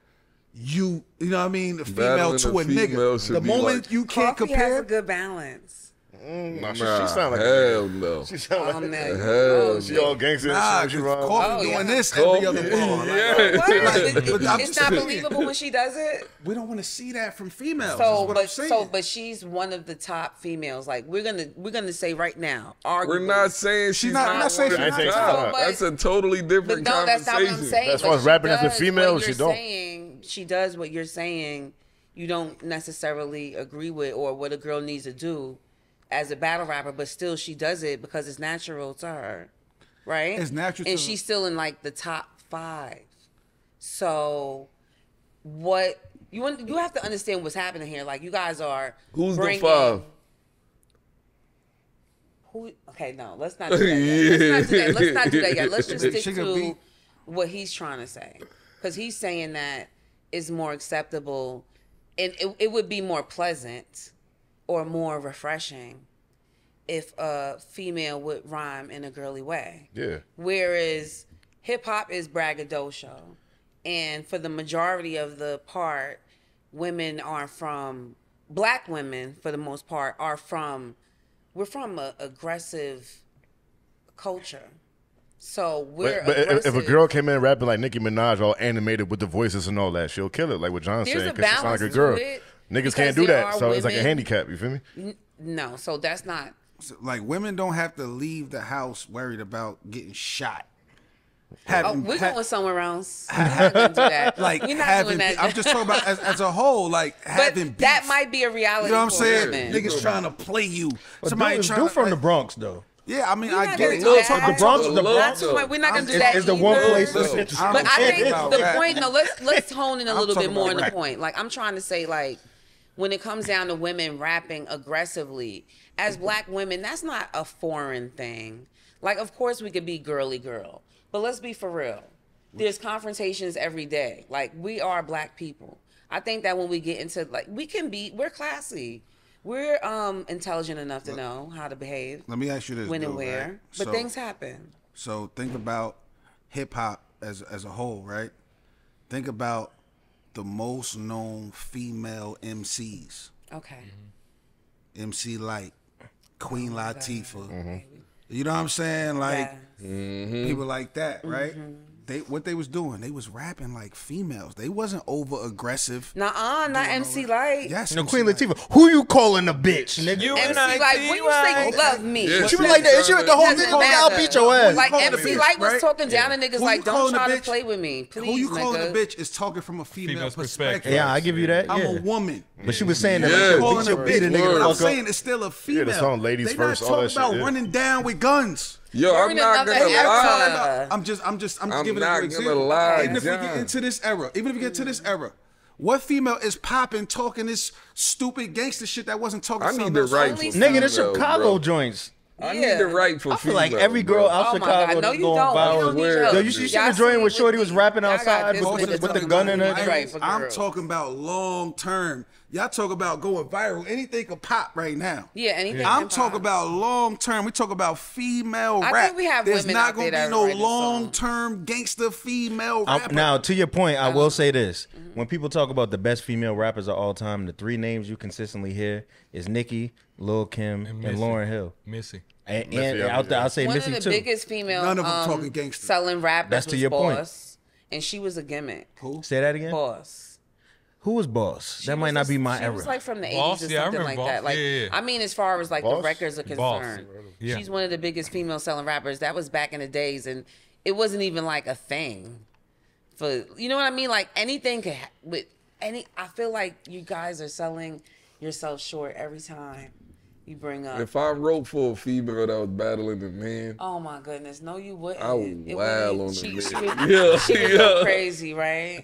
you know what I mean, the female Battling to a female nigga. should The be moment like- you can't Coffee has a compare, good balance. Nah, she Nah, sound like hell no. she sound like Hell she all gangster. nah, she 'cause run. Coffee Oh, doing yeah. this every other Coffee, ball. Like, yeah. What? but I'm It's just not saying, believable when she does it. we don't want to see that from females. So, That's what I'm saying. but she's one of the top females. Like we're gonna say right now. Arguably. We're not saying she's not- not. we're not saying one she's of the not top. top. But- That's a totally different But no, that's not conversation. what I'm saying. That's But why she rapping as a does female, what she you're don't. saying, she does what you're saying. You don't necessarily agree with, or what a girl needs to do as a battle rapper, but still she does it because it's natural to her, right? It's natural and to- she's still in like the top 5. So, what you have to understand what's happening here. Like you guys are Who's the bringing, 5? Who? Okay, no, let's not do that yet. Let's not do that yet. Let's just She stick could to be- what he's trying to say, because he's saying that is more acceptable, and it would be more pleasant or more refreshing if a female would rhyme in a girly way. Yeah. Whereas hip hop is braggadocio, and for the majority of the part, women are from black women for the most part we're from a aggressive culture. So we're But if a aggressive. girl came in rapping like Nicki Minaj, all animated with the voices and all that, she'll kill it. Like what John's There's saying, a because she sound like a balance girl. to it, Niggas because can't do there that, are so it's like a women- handicap. You feel me? No, so that's not. like women don't have to leave the house worried about getting shot. Oh, we're going somewhere else. We're not Having, gonna do that. like we're not having, doing that. I'm just talking about as a whole, like having but that beef. might be a reality. You know what I'm for saying? women. Niggas trying to play you. But Somebody dude, trying dude to, from like, the Bronx though. Yeah, I mean, We're I not get gonna it. do Look, that. the Bronx- the That's Bronx- why we're not gonna do that. It's the one either. place that's Listen, interesting. I'm But I talking think about the rap. point. No, let's hone in a I'm little bit talking more on about the rap. point. Like I'm trying to say, like when it comes down to women rapping aggressively, as black women, that's not a foreign thing. Like, of course, we could be girly girl, but let's be for real. There's confrontations every day. Like we are black people. I think that when we get into like we're classy. We're intelligent enough to know how to behave. Let me ask you this, when and dude, where. right? But So- things happen. So think about hip hop as a whole, right? Think about the most known female MCs. Okay. MC Light, Queen Latifah. Mm-hmm. You know what I'm saying? Like Yeah. people like that, right? What they was doing, they was rapping like females. They wasn't over aggressive. Nuh-uh, not MC Light. Yes, No, MC Queen Light. Latifah. Who you calling a bitch, nigga? You MC and I, Light, when you say love me, Yeah, She was like that. She was the whole doesn't thing. I'll matter. beat your ass. Like calling a MC bitch, Light was right? talking down to niggas Who like, you don't calling a try to bitch? play with me, please, Who you calling nigga. a bitch is talking from a female Female's perspective. perspective. Yeah, I give you that. I'm Yeah. a woman. But she was saying that Yeah. like, Calling she'll a beat a bitch. nigga the I'm fuck saying up. it's still a female. the song Ladies they First, not all talking that shit, about yeah. running down with guns. Yo, I'm Burning not another gonna era. lie. I'm just I'm giving not an gonna example. lie, Even if we John. get into this era, what female is popping talking stupid gangster shit that wasn't talking? I need females? the right Only for Nigga, the female, Chicago bro. joints. I Yeah. need the right for I feel like female, every girl bro. out Oh my Chicago God, no, that's you going don't. viral. You don't need Yo, help. Yo, you see Y'all the joint me with Shorty with was the- rapping y'all got outside this with the nigga gun talking in about her. right for I'm girls. talking about long term. Y'all talk about going viral. Anything could pop right now. Yeah, anything. I'm can talking pop. about long term. We talk about female I rap. think we have There's women not out gonna there be that no write a song. long term gangster female rapper. Now, to your point, I Uh-huh. will say this: Mm-hmm. when people talk about the best female rappers of all time, the 3 names you consistently hear is Nicki, Lil' Kim, and Missy. Lauryn Hill. Missy. And Missy, I'll say One Missy of the too. biggest female None of them talking gangster. selling rappers That's to was your point. Boss, and she was a gimmick. Who? Say that again. Boss. Who was Boss? She That might was not a- be my she era. was like from the 80s Boss? or Yeah, I something remember like that. Boss. Like, Yeah, yeah. I mean, as far as like the Boss? records are Boss. concerned, Yeah. she's one of the biggest female selling rappers. That was back in the days, and it wasn't even like a thing. For you know what I mean? Like anything could with any. I feel like you guys are selling yourself short every time you bring up. If I wrote for a female that was battling a man, Oh my goodness, no, you wouldn't. I would It wail wouldn't. on She, the she man. would, Yeah, she would go yeah. crazy, right?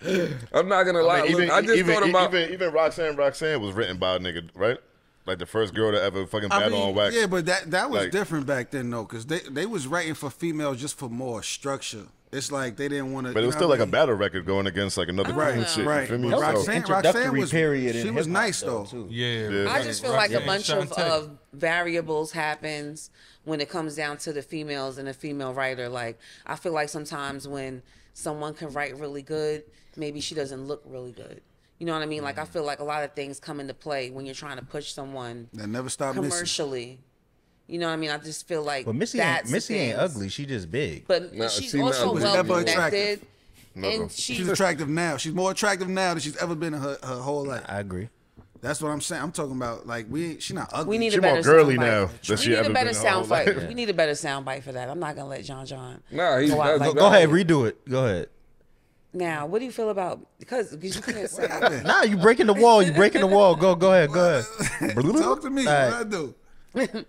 I'm not gonna lie. I mean, Look, I just thought about. even Roxanne was written by a nigga, right? Like the first girl to ever fucking I battle mean, on wax. yeah, but that was Like- different back then though, because they was writing for females just for more structure. It's like they didn't want to. But it was still like a battle record going against like another Right, queen shit. right. You feel me? But So- Roxanne Introductory was period in she was hip-hop, nice though. too. Yeah. Yeah. I just feel like a Yeah, bunch of Shantae. variables happens when it comes down to the females and a female writer. Like I feel like sometimes when someone can write really good, maybe she doesn't look really good. You know what I mean? Like I feel like a lot of things come into play when you're trying to push someone That never stopped missing. commercially. You know what I mean? I just feel like But Missy ain't things. ugly. She just big. But Nah, she's see, now also she was well never connected. attractive. Never. And She's attractive now. She's more attractive now than she's ever been in her whole life. I agree. That's what I'm saying. I'm talking about like she's not ugly. we need She a better more girly soundbite. now than she We need ever a better been in her whole sound life. bite. We need a better sound bite for that. I'm not gonna let John Nah, he Go out that's- like Go ahead, redo it. Go ahead. Now, what do you feel about because you can't say it. Nah, you breaking the wall. You breaking the wall. Go ahead. Go ahead. Talk to me. All right. What I do?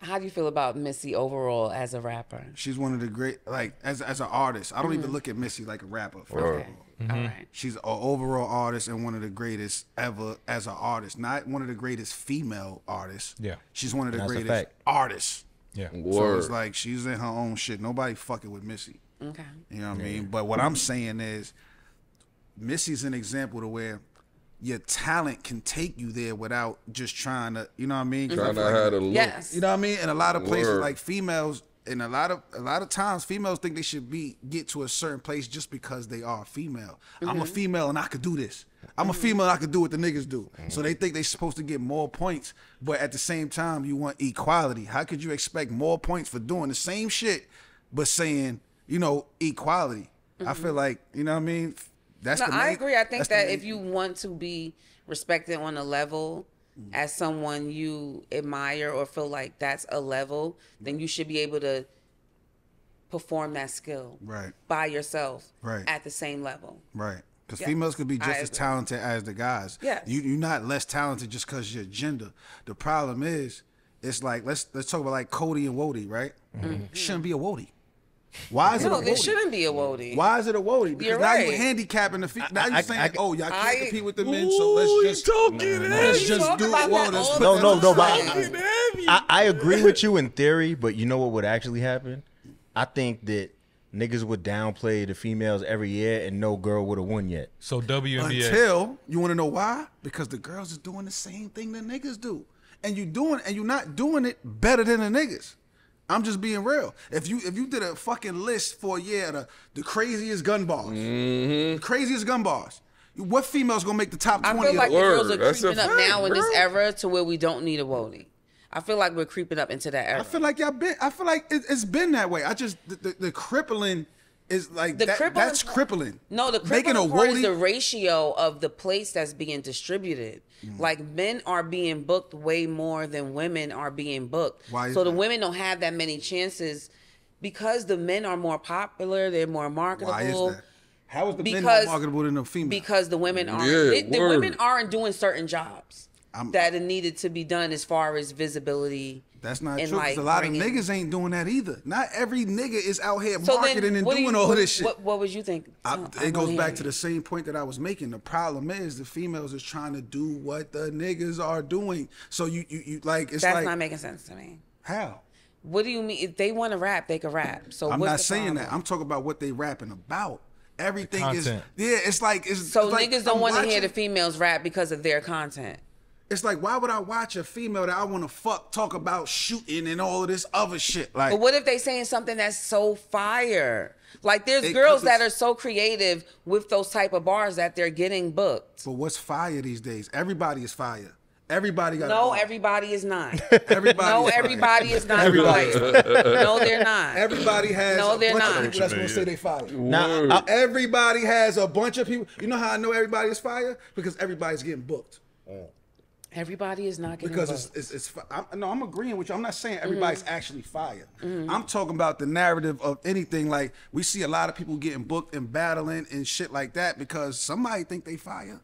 How do you feel about Missy overall as a rapper? She's one of the great, like as an artist. I don't Mm-hmm. even look at Missy like a rapper. Okay. All right. She's an overall artist and one of the greatest ever as an artist. Not one of the greatest female artists. Yeah. She's one of the That's a greatest fact. artists. Yeah. So Word. it's like she's in her own shit. Nobody fucking with Missy. Okay. You know what I mean? But what I'm saying is, Missy's an example to where your talent can take you there without just trying to, you know what I mean? Trying to have a look. Yes. You know what I mean? In a lot of places, Word. like females, and a lot of times, females think they should get to a certain place just because they are female. I'm a female and I could do this. I'm a female and I could do what the niggas do. So they think they're supposed to get more points, but at the same time, you want equality. How could you expect more points for doing the same shit, but saying, you know, equality? I feel like, you know what I mean? That's No, the I main- agree. I think that's the that main- if you want to be respected on a level as someone you admire or feel like that's a level, then you should be able to perform that skill Right. by yourself Right. at the same level. Right. Because Yeah, females could be I just as agree. talented as the guys. Yes. You're not less talented just because you're gender. The problem is, it's like, let's talk about like Cody and Wody, right? Shouldn't be a Wody. Why is it a No, Wody? there shouldn't be a Wody. Why is it a Wody? Because You're now right. you're handicapping the female. Now you're saying, oh, y'all I- can't compete with the men, so let's just let's just talk do about well, that let's all put the that No, on no, the but side. I agree with you in theory, but you know what would actually happen? I think that niggas would downplay the females every year and no girl would have won yet. So WNBA. Until you want to know why? Because the girls is doing the same thing the niggas do, and you're not doing it better than the niggas. I'm just being real. If you did a fucking list for a year of the craziest gun bars, the craziest gun bars, what female's gonna make the top 20? I feel like the Word, girls are that's a creeping up fact, now in this bro. era to where we don't need a Wody. I feel like we're creeping up into that era. I feel like it's been that way. I just the crippling is like The that, crippling that's part- crippling. No, the Making crippling a part is Wody- the ratio of the place that's being distributed. Like men are being booked way more than women are being booked. Why is so the that? women don't have that many chances because the men are more popular. They're more marketable. Why is that? How is the men more Because- marketable than the female? Because the women aren't. Yeah, the word. women aren't doing certain jobs I'm- that it needed to be done as far as visibility. That's not and, true. 'Cause like, a lot of bringing- niggas ain't doing that either. Not every nigga is out here So marketing then, and what do doing you- all what- of this shit. What would you think? It goes back to the same point that I was making. The problem is the females is trying to do what the niggas are doing. So you like it's That's like not making sense to me. how? What do you mean? If they want to rap, they can rap. So I'm what's not the saying problem? that. I'm talking about what they rapping about. Everything is Content. It's like it's So it's like niggas don't I'm want to hear watching- the females rap because of their content. It's like, why would I watch a female that I want to fuck talk about shooting and all of this other shit? Like, But what if they saying something that's so fire? Like there's It girls could be- that are so creative with those type of bars that they're getting booked. but what's fire these days? Everybody is fire. Everybody got. No, a bar. everybody is not. Everybody. No, is fire. everybody is not Everybody. fire. No, they're not. Everybody has No, a they're bunch not. of people that's gonna say they fire. Now, Everybody has a bunch of people. You know how I know everybody is fire? Because everybody's getting booked. Everybody is not getting Because booked. it's I'm agreeing with you. I'm not saying everybody's Mm-hmm. actually fire. I'm talking about the narrative of anything. Like we see a lot of people getting booked and battling and shit like that because somebody think they fire.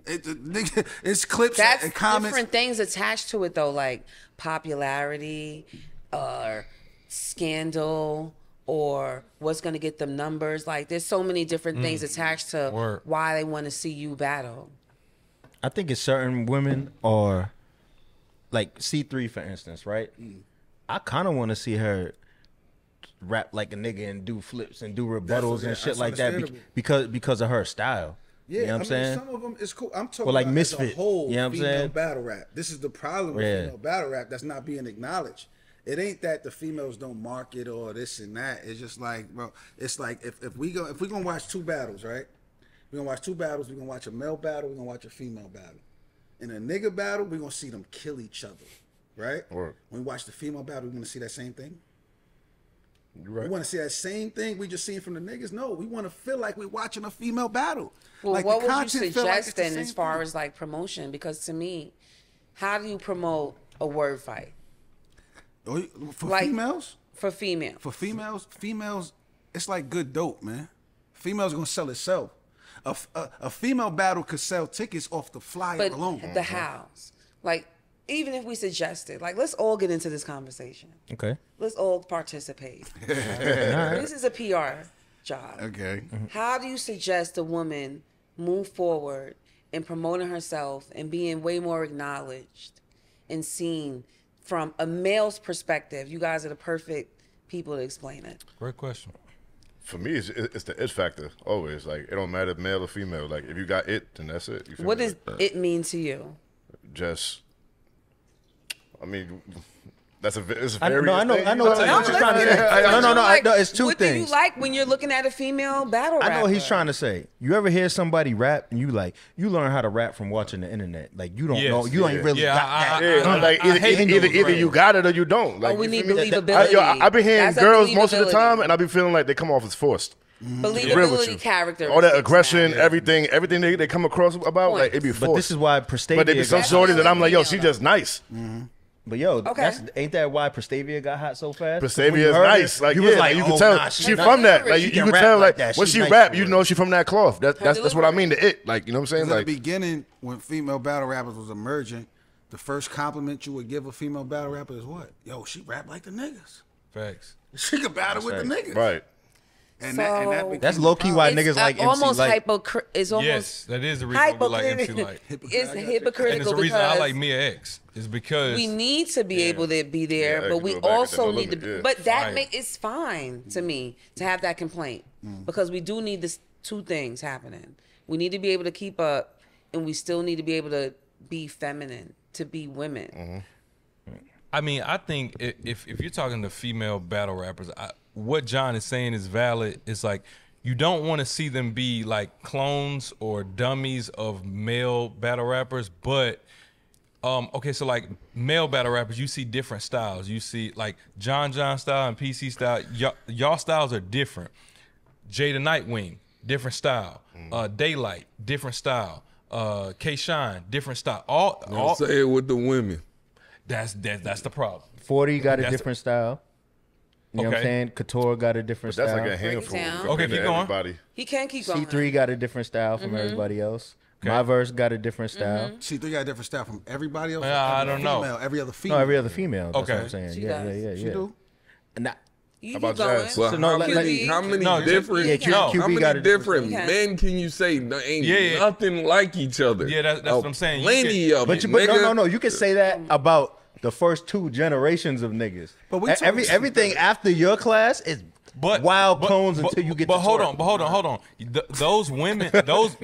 It's clips That's and comments. different things attached to it though, like popularity or scandal or what's gonna get them numbers. Like there's so many different things attached to Word. why they want to see you battle. I think it's certain women or like C3 for instance, right? I kind of want to see her rap like a nigga and do flips and do rebuttals That's- and shit that's like that understandable. because of her style. Yeah, You know what I'm saying? Some of them is cool. I'm talking Or like about as a Misfit, whole you know what I'm female saying? battle rap. This is the problem with Yeah. female battle rap that's not being acknowledged. It ain't that the females don't market or this and that. It's just like, bro, it's like if we gonna watch two battles, right? We're gonna watch two battles. We're gonna watch a male battle. We're gonna watch a female battle. In a nigga battle, we're gonna see them kill each other, right? Word. When we watch the female battle, we wanna see that same thing. You We right. want to see that same thing we just seen from the niggas. No, we want to feel like we're watching a female battle. Well, like what the would you content feel like it's suggest the then same as far thing. as like promotion? Because to me, how do you promote a word fight For like- females? for female? For females, it's like good dope, man. Females gonna sell itself. A female battle could sell tickets off the flyer But alone. the hows, like even if we suggested, like let's all get into this conversation. Okay. Let's all participate. This is a PR job. Okay. How do you suggest a woman move forward in promoting herself and being way more acknowledged and seen from a male's perspective? You guys are the perfect people to explain it. Great question. For me, it's the it factor always. Like it don't matter male or female. Like if you got it, then that's it. You feel What me? does it mean to you? Just, I mean, it's a I very. know what you're trying to say. What No, like- it's two what do things. you like when you're looking at a female battle rapper? I know what he's trying to say. You ever hear somebody rap and you learn how to rap from watching the internet. Like you don't Yes, know, you ain't really yeah, got that. Yeah, like I hate either those you got it or you don't. Like, we you need feel me? believability. I've been hearing That's a girls most of the believability. time, and I be feeling like they come off as forced. Real with Believability you. character. All that aggression, everything they come across about, like it be forced. But this is why Prestavia But they be so got shorty that I'm like, yo, female, she just nice. But yo, Okay. ain't that why Prestavia got hot so fast? Prestavia When you is heard nice. it, Like you yeah, was like, you oh, can tell nah, she not from that. deliberate. Like She you can can rap tell like like that. when She's she nice rap, for you it. know she from that cloth. That's what I mean to it. Like you know what I'm saying? Because at Like the beginning, when female battle rappers was emerging, the first compliment you would give a female battle rapper is what? Yo, she rap like the niggas. Facts. She could battle with the niggas. right. And that So- became That's the low key why It's niggas like MC almost Light. It's almost Yes, that is the reason we like MC Light. It's And hypocritical it's the reason I because like Mia X. Is because we need to be able to be there, Yeah, but I we can go back also and need to. say no limit, yeah. But that Fire. it's fine to me to have that complaint because we do need this two things happening. We need to be able to keep up, and we still need to be able to be feminine, to be women. I mean, I think if you're talking to female battle rappers, what John is saying is valid. It's like you don't want to see them be like clones or dummies of male battle rappers, but okay, so like male battle rappers, you see different styles. You see like John style and PC style. Y'all styles are different. Jada Nightwing, different style. Daylight, different style. K Shine, different style. All Say it with the women. that's the problem. 40 got a That's- different style. You know what I'm Okay. saying? Couture got a different That's style. like a handful. down. compared Okay, to keep going. everybody. He can keep going. C3 got a different style from everybody else. My verse got a different style. C3 got a different style from everybody else. Yeah, I Every don't know. female, every other female. No, every other female. That's Okay. what I'm saying. She Yeah, does. yeah, yeah, She yeah. do. And that- You How keep about going. Jazz? Well, So no, how, like- many, how many No, different? Yeah, QB how got many a different Okay. men can you say ain't Yeah. nothing like each other? Yeah, that's what I'm saying. You Plenty of But them. no. You can say that about the first two generations of niggas. But we talking- everything after your class is wild clones until you get. But to hold twerk. on, hold on. Those women,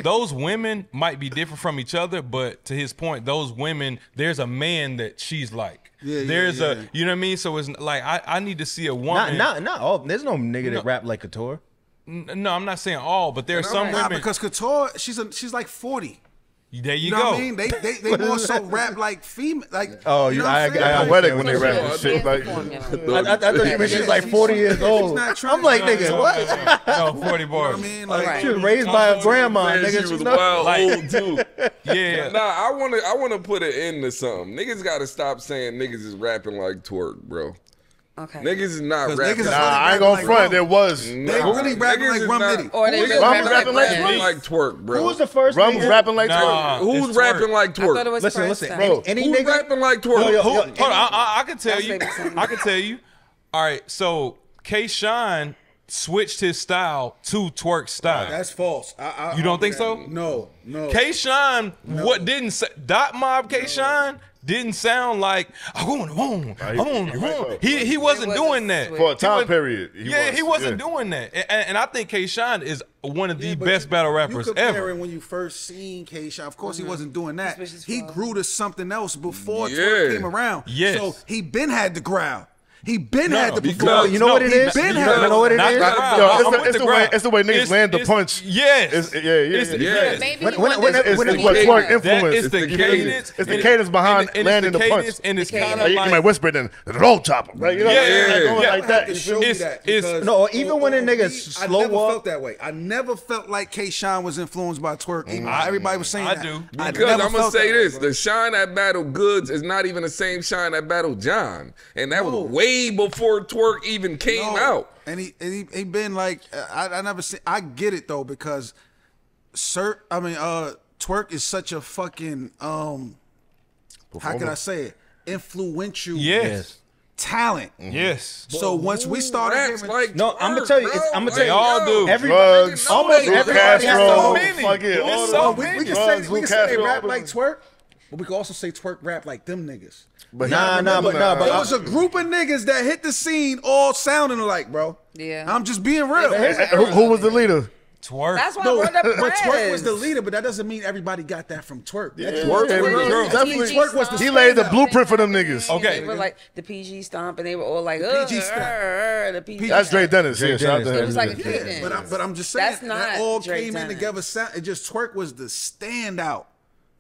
those women might be different from each other, but to his point, those women, there's a man that she's like. Yeah, there's yeah. a, you know what I mean. So it's like I need to see a woman. Not all. There's no nigga that rap like Couture. No, I'm not saying all, but there's some Nah, women. because Couture, she's like 40. There you You know go. what I mean? They more so rap like female. Like, Oh, you know I what I'm saying? Poetic when they For rap sure. and shit. Like, I thought you meant she's like 40 years old. not trying I'm like, to- nigga, what? No, 40 You know bars. what I mean? Like, Right. She was raised by a grandma, Man, nigga. she She was know- wild Like- old too. Yeah. Nah, I wanna put an end to something. Niggas gotta stop saying niggas is rapping like twerk, bro. Okay. Niggas is not 'Cause rapping. niggas is nah, really I ain't rapping gonna like front. Rum. There was. They really rapping Niggas like is Rum not- Nitty. Or they Niggas just Rum rapping rapping like like rapping Prince. like twerk, bro. Who was the first Rum's nigga? rapping like twerk. Nah, Who's it's rapping twerk. like I thought it twerk? was Listen, Prince. listen, though. any Who's nigga. rapping like Yo, twerk? yo, Hold on, yo, I can tell That's you. Baby Sam. I can tell you. All right, so K-Shine switched his style to twerk style. That's false. You don't think so? No. K-Shine, what didn't say, Dot Mob K-Shine didn't sound like I want to. He wasn't doing that For a time He was- period. He wasn't doing that, and I think K-Shine is one of the best battle rappers you ever. comparing when you first seen K-Shine. Of course, he wasn't doing that. Suspicious He Flow. grew to something else before Yeah. twerk came around. Yes. So he been had the growl. He been No, had the because- performance. You know what it is? He been You had know what it Not is? the crowd. Yo, I'm it's with the way- crowd. it's the way niggas land the punch. Yes. Yeah. It's- Yeah. Maybe When- he when- wanted when- to when- be when- It's what bigger. twerk That influence. is the you feel me? cadence. It's the cadence behind and landing it's the punch. cadence, and it's The kind cadence. of You like might whisper it in the roll chopper, right? You know, Yeah, like yeah, going yeah. like that. To You show feel me? you It's- that it's- because No, even when a nigga I slow never walk- felt that way. I never felt like K-Shine was influenced by twerk. Even everybody was saying I that. do. I Because never I'm gonna felt say that way, this: bro. the shine at Battle Goods is not even the same shine at Battle John, and that No. was way before twerk even came No. out. And he been like I never see. I get it though because twerk is such a fucking how can I say it, influential yes, talent. yes. So once we started Raps hearing, like No, I'ma twerk, tell you, bro. it's- I'ma Like, tell you, They all yo, do. Everybody- Drugs, almost Lou everybody has Castro, their own- fuck it, all It's of so them. many. we can Drugs, say we Lou can say they Castro, rap all like of them. twerk, but we can also say twerk rap like them niggas. But Nah, but There was a group of niggas that hit the scene all sounding alike, bro. Yeah. I'm just being real. who was the leader? Twerk. That's why No, I brought up but Prince. twerk was the leader, but that doesn't mean everybody got that from twerk. That Twerk twerk was was true. Definitely. Twerk was the He laid the standout. blueprint for them niggas. Okay. They were like the PG stomp, and they were all like, PG stomp. the PG That's Dre stomp. Dennis. Yeah, shout out Dennis, to It was him. like a cadence. But I'm just saying That's not that all Drake came in Dennis. together. It just twerk was the standout.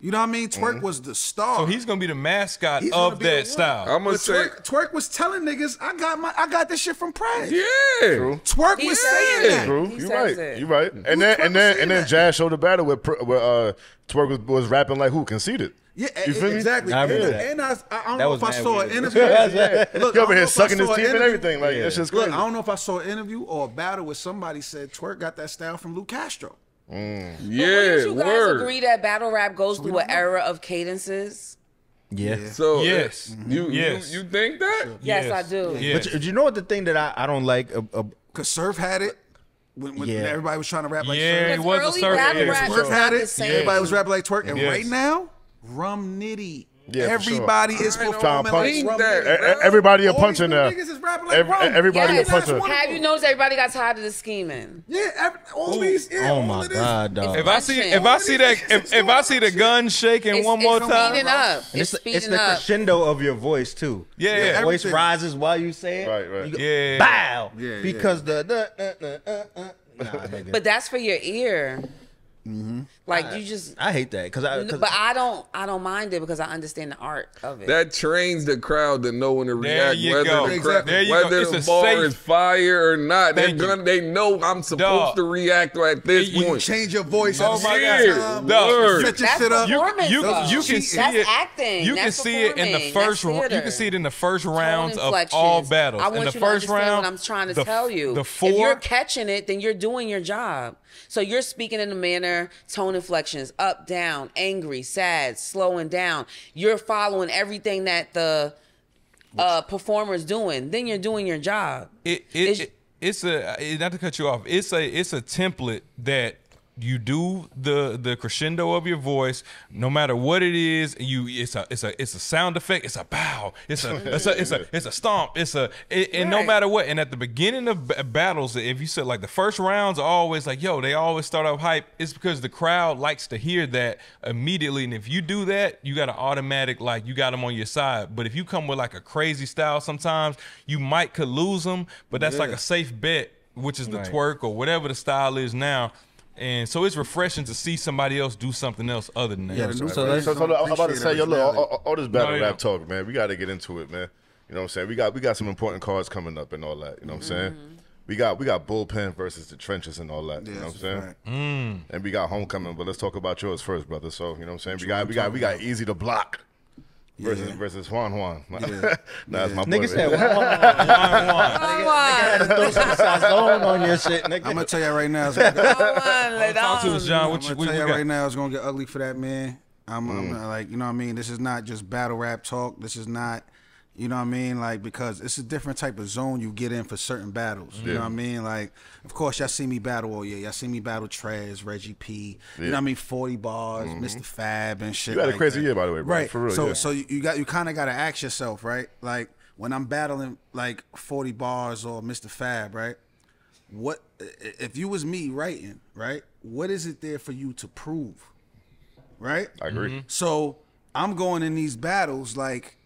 You know what I mean? Twerk was the star. So he's gonna be the mascot He's gonna of be the that one. style. I'm gonna But say, twerk was telling niggas, I got this shit from Prez. yeah. Twerk He was said saying it. that. True. He You says right. it. You right. And Twerk then was saying that. Jazz showed the battle where Twerk was rapping like who? Conceited. Yeah, You feel me? exactly. I remember and, that. and I don't That know was if I mad saw an weird. interview. He Look, I over don't here know if I sucking his saw an teeth and interview. everything. Like that shit's Look, crazy. I don't know if I saw an interview or a battle where somebody said Twerk got that style from Lou Castro. Yeah, Wouldn't you guys word. agree that battle rap goes through an era of cadences? Yeah. So Yes. Yes. you think that? Yes, I do. Yes. But you know what the thing that I don't like? Cause Surf had it when Yeah. everybody was trying to rap like Yeah, Surf. it was a early certain battle era. rap Twerk is had not the it. same. Everybody was rapping like Twerk. And Yes. right now, Rum Nitty. Yeah, for Everybody sure. is I don't performing like think Rum that, Nitty. bro. Everybody a All puncher these now. niggas is rapping like Rum. Everybody Yes. a puncher. Have you noticed everybody got tired of the scheming? Yeah, all these. Yeah, Oh all my of this. god, dog. If I see that if I see the gun shaking one more It's time, speeding up. And It's it's speeding the up. crescendo of your voice too. Yeah, Your yeah. voice Everything. rises while you say it. Right, right. You go, Yeah. Bow. Yeah, Because the nah, nigga. But that's for your ear. Like you just. I hate that because But I don't mind it because I understand the art of it. That trains the crowd to know when to There react, you whether go. the, crowd, There you whether go. It's the a bar safe- is fire or not. Thank you. They know I'm supposed Dog. to react at this You point. Change your voice. Oh at the my same God. time. Dog. Word. Set your That's shit up. performance, you though. can see That's it. acting. You can That's see it in the performing. first. That's You can theater. see it in the first rounds Tone of all inflections. battles. I in want the you first to understand round, what I'm trying to the- tell you. The If you're four. catching it, then you're doing your job. So you're speaking in a manner, tone inflections, up, down, angry, sad, slowing down. You're following everything that the performer's doing. Then you're doing your job. It's a not to cut you off. It's a template that you do the crescendo of your voice, no matter what it is. It's a sound effect. It's a bow. It's a stomp. And no matter what. And at the beginning of battles, if you said like the first rounds are always like, yo, they always start off hype. It's because the crowd likes to hear that immediately. And if you do that, you got an automatic like you got them on your side. But if you come with like a crazy style, sometimes you could lose them. But that's like a safe bet, which is the twerk or whatever the style is now. And so it's refreshing to see somebody else do something else other than that. Yeah, So I'm about to say, yo, look, all this battle rap talk, man, we got to get into it, man. You know what I'm saying? We got some important cards coming up and all that. You know what I'm saying? We got bullpen versus the trenches and all that. You know what I'm saying? And we got homecoming, but let's talk about yours first, brother. So you know what I'm saying? We got easy to block. Versus Juan. Nah, that's my boy. Nigga said Juan. Nigga had to throw some sazon on your shit, nigga. I'm gonna tell you right now. Talk to us, John. I'm gonna tell you right now, it's gonna get ugly for that man. I'm like, you know what I mean? This is not just battle rap talk. This is not, you know what I mean? Like, because it's a different type of zone you get in for certain battles. You know what I mean? Like, of course, y'all see me battle all year. Y'all see me battle Trez, Reggie P. You know what I mean? 40 bars, Mr. Fab and shit. You had like a crazy that. year, by the way, bro. Right. For real. So you kind of got to ask yourself, right? Like, when I'm battling like 40 bars or Mr. Fab, right? What if you was me writing, right? What is it there for you to prove? Right? I agree. So I'm going in these battles like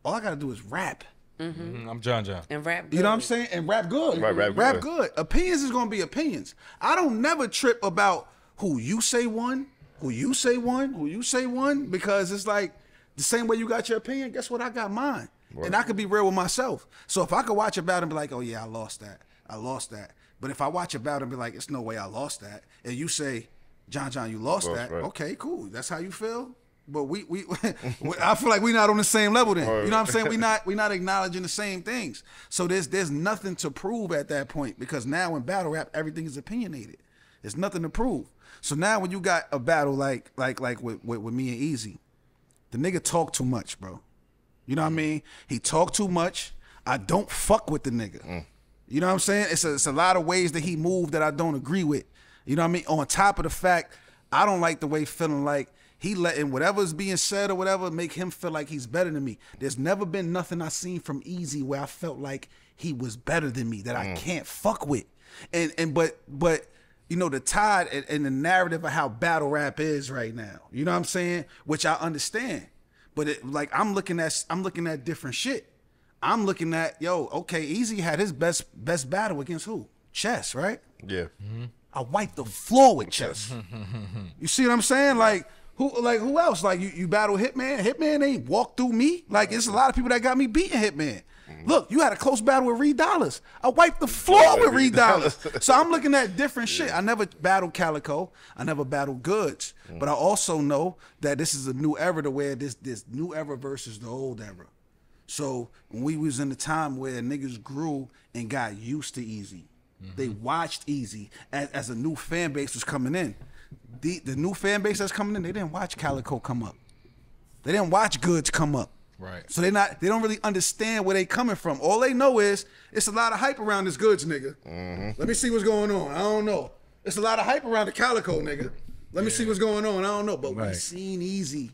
all I gotta do is rap. I'm John. And rap good. You know what I'm saying? And rap good. Right, rap good. Opinions is gonna be opinions. I don't never trip about who you say won, who you say won, because it's like the same way you got your opinion, guess what? I got mine. Right. And I could be real with myself. So if I could watch a battle and be like, oh yeah, I lost that. But if I watch a battle and be like, it's no way I lost that, and you say, John, you lost that. Right. Okay, cool. That's how you feel. But we I feel like we're not on the same level then. Right. You know what I'm saying? We're not acknowledging the same things. So there's nothing to prove at that point, because now in battle rap everything is opinionated. There's nothing to prove. So now when you got a battle like with me and Easy, the nigga talk too much, bro. You know what I mean? He talk too much. I don't fuck with the nigga. You know what I'm saying? It's a lot of ways that he moved that I don't agree with. You know what I mean? On top of the fact, I don't like the way feeling like he letting whatever's being said or whatever make him feel like he's better than me. There's never been nothing I seen from Easy where I felt like he was better than me, that I can't fuck with. But you know, the tide and the narrative of how battle rap is right now. You know what I'm saying? Which I understand. But I'm looking at different shit. I'm looking at, okay, Easy had his best battle against who? Chess, right? Yeah. I wiped the floor with Chess. You see what I'm saying? Like who else? Like you battle Hitman. Hitman ain't walked through me. Like it's a lot of people that got me beating Hitman. Look, you had a close battle with Reed Dollaz. I wiped the floor with Reed Dollaz. So I'm looking at different shit. I never battled Calico. I never battled Goods. But I also know that this is a new era to where this new era versus the old era. So when we was in the time where niggas grew and got used to Easy, they watched Easy as a new fan base was coming in. The new fan base that's coming in, they didn't watch Calico come up. They didn't watch Goods come up. Right. So they don't really understand where they coming from. All they know is it's a lot of hype around this Goods nigga. Let me see what's going on. I don't know. It's a lot of hype around the Calico nigga. Let me see what's going on. I don't know. But we seen Easy.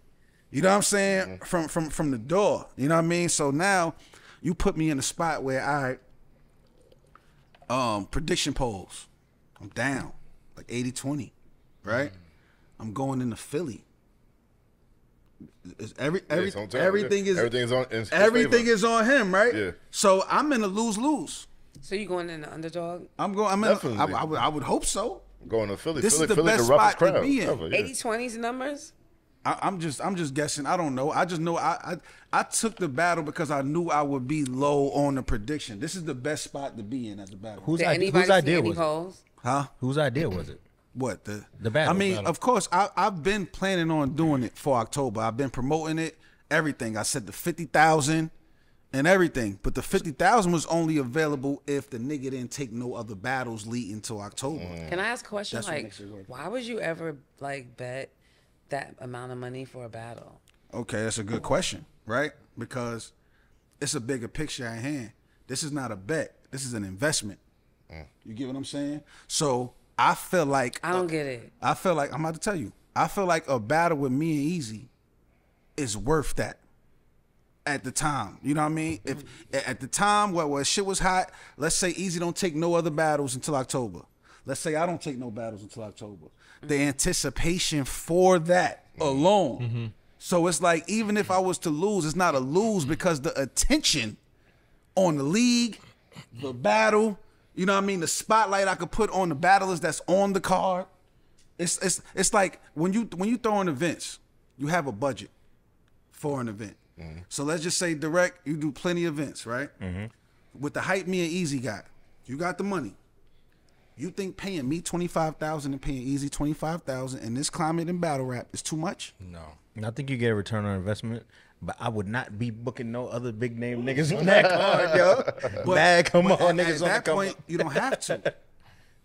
You know what I'm saying? From the door. You know what I mean? So now you put me in a spot where prediction polls. I'm down. Like 80-20. Right? I'm going into Philly. Everything is on him, right? Yeah. So I'm in a lose-lose. So you going in the underdog? I would hope so. Going to Philly. This Philly, is the best spot to be in. 80-20's numbers? I'm just guessing. I don't know. I just know I took the battle because I knew I would be low on the prediction. This is the best spot to be in as a battle. Whose idea was it? Huh? Whose idea was it? What the battle? I mean, of course, I've been planning on doing it for October. I've been promoting it, everything. I said the 50,000 and everything, but the 50,000 was only available if the nigga didn't take no other battles leading to October. Can I ask a question? That's what makes it work. Why would you ever bet that amount of money for a battle? Okay, that's a good question, right? Because it's a bigger picture at hand. This is not a bet. This is an investment. You get what I'm saying? So I feel like I don't get it. I feel like I'm about to tell you. I feel like a battle with me and Easy is worth that. At the time, you know what I mean? If at the time where shit was hot, let's say Easy don't take no other battles until October. Let's say I don't take no battles until October. The anticipation for that alone. So it's like, even if I was to lose, it's not a lose because the attention on the league, the battle, you know what I mean? The spotlight I could put on the battlers that's on the card. It's like when you throw in events, you have a budget for an event. So let's just say Direct, you do plenty of events, right? With the hype me and Easy got, you got the money. You think paying me $25,000 and paying Easy $25,000 in this climate in battle rap is too much? No. I think you get a return on investment, but I would not be booking no other big name niggas on that card, yo. Come on, niggas on At that the point, you don't have to.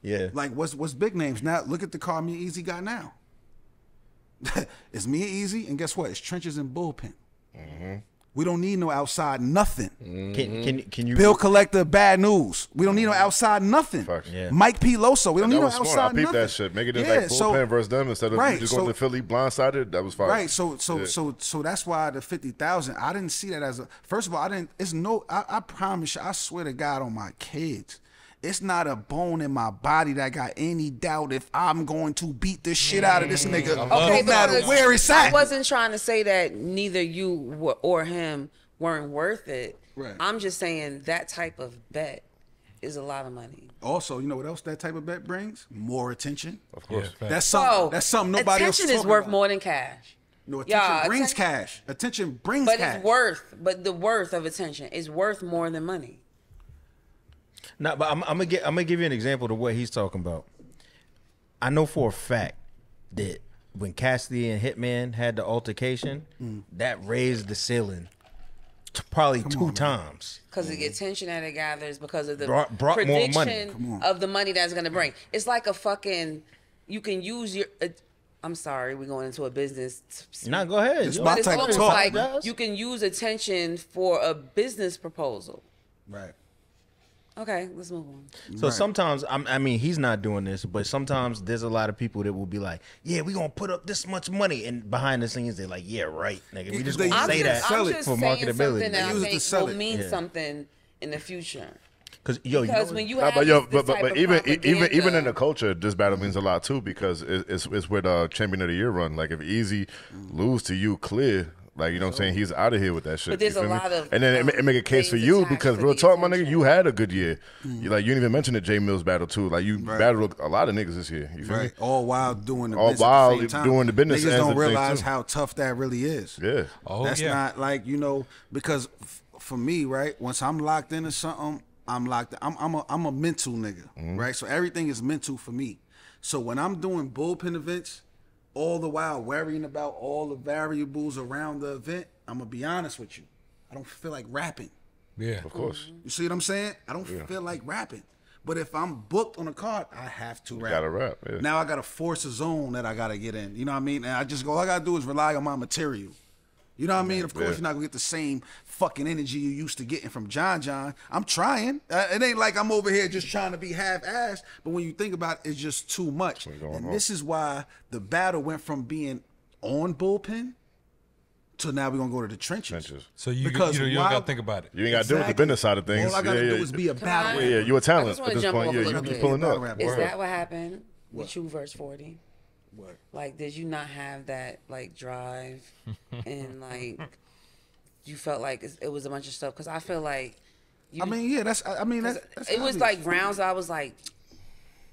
Yeah. Like, what's big names now? Look at the car me and Easy got now. It's me and Easy, and guess what? It's Trenches and Bullpen. We don't need no outside nothing. Can you Bill Collector, Bad News. We don't need no outside nothing. Yeah. Mike P. Loso. We don't need That no was smart. outside I peeped nothing. that shit. Make it in Yeah, like bullpen versus them instead of right, just going so- to Philly blindsided. That was fire. Right, so that's why the 50,000. I didn't see that as a. First of all, I didn't. It's no. I promise you. I swear to God on my kids, it's not a bone in my body that got any doubt if I'm going to beat the shit out of this nigga, Okay, no matter because where it's I at. wasn't trying to say that neither you or him weren't worth it. Right. I'm just saying that type of bet is a lot of money. Also, you know what else that type of bet brings? More attention. Of course. That's something. Oh, That's something nobody else attention is talking worth about. more than cash. No, attention Yeah, brings attention- cash. Attention brings But cash. it's worth. But the worth of attention is worth more than money. No, but I'm gonna give you an example of what he's talking about. I know for a fact that when Cassidy and Hitman had the altercation, that raised the ceiling to probably two times. Because of the attention that it gathers, because of the Brought more money. prediction of the money that's going to bring. It's like a fucking, you can use your, I'm sorry, we're going into a business. Nah, go ahead. It's yo. my But it's type of almost talk. like you can use attention for a business proposal. Right. Okay, let's move on. So Right. sometimes, I mean, he's not doing this, but sometimes there's a lot of people that will be like, yeah, we going to put up this much money. And behind the scenes, they're like, yeah, right, nigga. We just They going to use say it to that sell I'm it just for saying marketability. something that They I use it to think sell will it. mean Yeah. something in the future. Because, yo, you Because know, when you Nah, have but yo, this type but of even in the propaganda- culture, this battle means a lot too because it's with Champion of the Year run. Like if Easy lose to you clear, like you know what I'm saying, he's out of here with that shit. But there's you a feel me? lot of, and then it make a case for things you attached because for real the talk, my nigga, attention. you had a good year. You like you didn't even mention the Jay Mills battle too. Like you battled a lot of niggas this year. You feel Right. me? All while doing the All business while at the same time. doing the business Niggas ends don't of things, realize too. how tough that really is. Yeah. Oh, That's yeah. not like, you know, because for me, right, once I'm locked into something, I'm locked in. I'm a mental nigga, right? So everything is mental for me. So when I'm doing bullpen events, all the while worrying about all the variables around the event, I'm gonna be honest with you. I don't feel like rapping. Yeah. Of course. You see what I'm saying? I don't feel like rapping. But if I'm booked on a card, I have to rap. Gotta rap. Yeah. Now I gotta force a zone that I gotta get in. You know what I mean? And I just go, all I gotta do is rely on my material. You know what I mean? Of course, Yeah. you're not gonna get the same fucking energy you used to getting from John John. I'm trying. It ain't like I'm over here just trying to be half-assed. But when you think about it, it's just too much. And this is why the battle went from being on bullpen to now we're gonna go to the trenches. So you Because don't while- got to think about it. You ain't got to do with the business side of things. All I gotta yeah, do yeah. is be a battle. Yeah, you a I talent just wanna at this jump point. off a Yeah, little you bit. pulling Battle up. rap. Is Word. that what happened with you verse 40? What? Like, did you not have that, like, drive and, like, you felt like it was a bunch of stuff? Because I feel like you, I mean, yeah, that's it was obvious. like rounds I was like,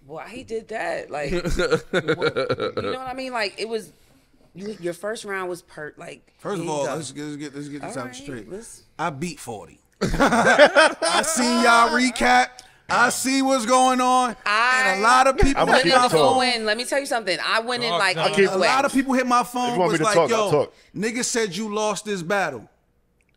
why he did that? Like, you know what I mean? Like, it was, your first round was like. First of here you all, go. let's get this All out right, straight. let's- I beat 40. I seen y'all recap. I see what's going on. And a lot of people I'ma Let hit keep me my talking. go phone. in. Let me tell you something. I went in Talk, like dog. a A good lot of way. people hit my If phone you want was me to like, talk, I'll yo, talk. nigga said you lost this battle.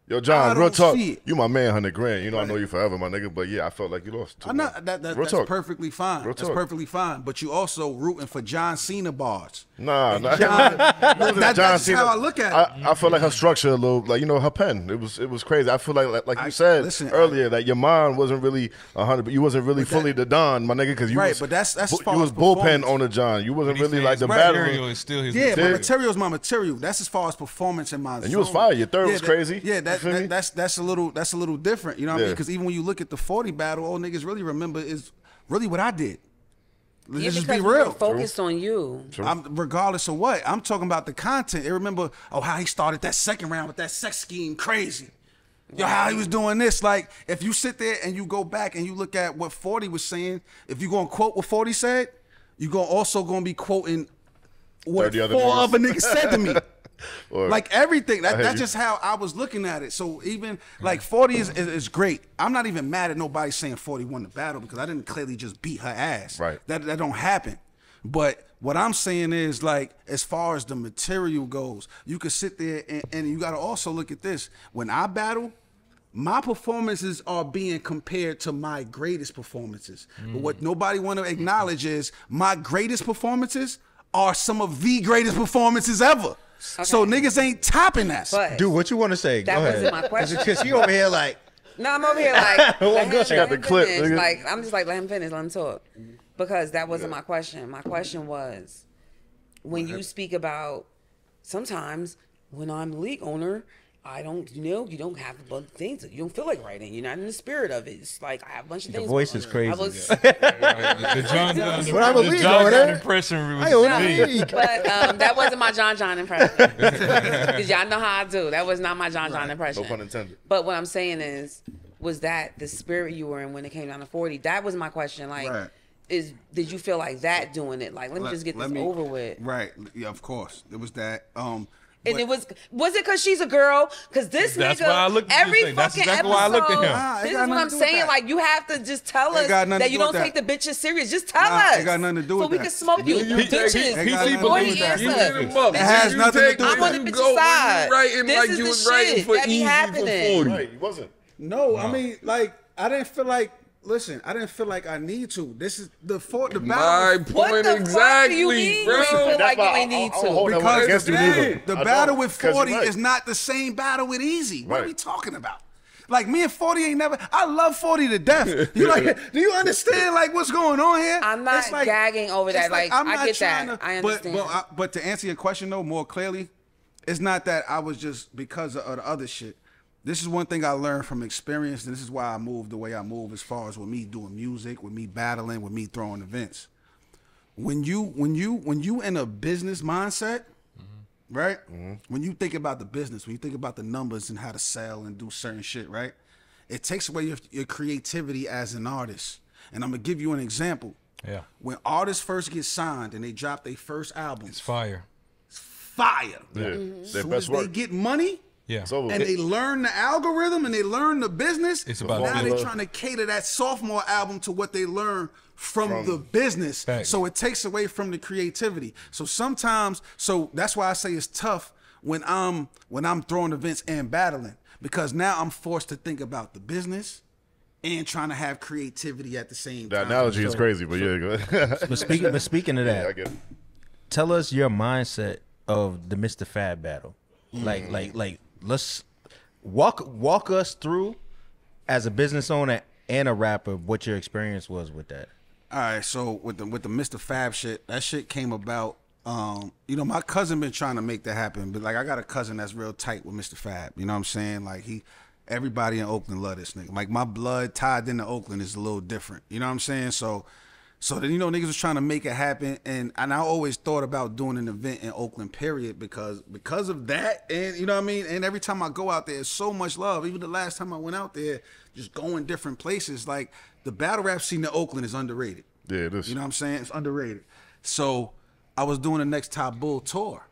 Yo, I John, real don't talk. see it. You my man, 100 grand. You know I know you forever, my nigga. But yeah, I felt like you lost. I'm not, Real that's talk. perfectly fine. Real That's talk. perfectly fine. But you also rooting for John Cena bars. Nah. That's how I look at it. I feel like her structure a little, like, you know, her pen. It was crazy. I feel like you said earlier that your mind wasn't really 100, but you wasn't really fully the Don, my nigga, because you right. was, But that's as far you as was bullpen performance. on the John. You wasn't But really like the material battle. is still his Yeah, material. but material is my material. That's as far as performance in my zone. And you was fire. Your third was crazy. Yeah, You feel me? that's a little different. You know what I mean? Yeah. Because even when you look at the 40 battle, all niggas really remember is really what I did. Let's Yeah, just because be we were real. focused on you. Regardless of what, I'm talking about the content. They remember, how he started that second round with that sex scheme, crazy. Yo, how he was doing this. Like, if you sit there and you go back and you look at what 40 was saying, if you're gonna quote what 40 said, you're also gonna be quoting what 30 other 4 niggas. other niggas said to me. Or- Like everything. I hear That's you. just how I was looking at it. So even like 40 is great. I'm not even mad at nobody saying 40 won the battle because I didn't clearly just beat her ass. Right. That don't happen. But what I'm saying is, like, as far as the material goes, you could sit there and you got to also look at this. When I battle, my performances are being compared to my greatest performances. But what nobody want to acknowledge is my greatest performances are some of the greatest performances ever. So niggas ain't topping that. But Dude, what you want to say? That Go ahead. wasn't my question. Because you over here like, no, I'm over here like, let him, She got the clip, finish. nigga. Like, I'm just like, let him finish, let him talk. Because that wasn't my question. My question was, when you speak about, sometimes when I'm the league owner, I don't, you don't have a bunch of things that you don't feel like writing. You're not in the spirit of it. It's like I have a bunch of the things. voice going is on. crazy. I was, The John John, But I'm a the league John over John there. impression was I own a me. league. but that wasn't my John John impression. Because y'all know how I do. That was not my John John impression. No pun intended. But what I'm saying is, was that the spirit you were in when it came down to 40? That was my question. Like, Right. did you feel like that doing it? Like, let me just get this over with. Right. Yeah, of course. It was that. And it was it because she's a girl? Because this That's nigga, why I looked at every this thing. That's fucking exactly episode, why I looked at him. Nah, it this got is what nothing I'm to do with saying. that. Like, you have to just tell It us got nothing that to you do don't with take the that. bitches serious. Just tell Nah, us. it got nothing to do so with we that. can smoke you. You take- Bitches. It got nothing to do Boy, with that. answer. You hit him up. It has You nothing to take- do with I'm on that. the you bitch go when side. you writing This like is you the was writing shit for that be Easy happening. for 40. Right, you wasn't. No, I mean, like, I didn't feel like. Listen, I didn't feel like I need to. This is the battle. My What point the exactly, fuck do you mean? bro. You feel like That's you why ain't need I don't hold to. that one Because against you neither. the I battle don't, with 'cause 40 you're right. is not the same battle with Easy. What are we Right. talking about? Like, me and 40 ain't never. I love 40 to death. You like? Do you understand like what's going on here? I'm not It's like- gagging over that. it's Like, I'm I not get trying that. to- I understand. But to answer your question though more clearly, it's not that I was just because of the other shit. This is one thing I learned from experience, and this is why I move the way I move as far as with me doing music, with me battling, with me throwing events. When you in a business mindset, right? When you think about the business, when you think about the numbers and how to sell and do certain shit, right? It takes away your creativity as an artist. And I'm gonna give you an example. Yeah, When artists first get signed and they drop their first album, it's fire. fire. Yeah, their As soon best as they work. get money, Yeah, It's over. and they learn the algorithm and they learn the business. It's about now business. they're trying to cater that sophomore album to what they learn from the business. Facts. So it takes away from the creativity. So sometimes, so that's why I say it's tough when I'm throwing events and battling, because now I'm forced to think about the business and trying to have creativity at the same The time. analogy is crazy, but yeah, go ahead. but speaking of that, I get it. tell us your mindset of the Mr. Fab battle. Like let's walk us through as a business owner and a rapper what your experience was with that. All right, so with the Mr. Fab shit, that shit came about. My cousin been trying to make that happen, but like I got a cousin that's real tight with Mr. Fab. You know what I'm saying? Like everybody in Oakland love this nigga. Like my blood tied into Oakland is a little different. You know what I'm saying? So then niggas was trying to make it happen, and I always thought about doing an event in Oakland, period, because of that, and you know what I mean. And every time I go out there, it's so much love. Even the last time I went out there, just going different places. Like the battle rap scene in Oakland is underrated. Yeah, it is. You know what I'm saying? It's underrated. So I was doing the Next Top Bull tour.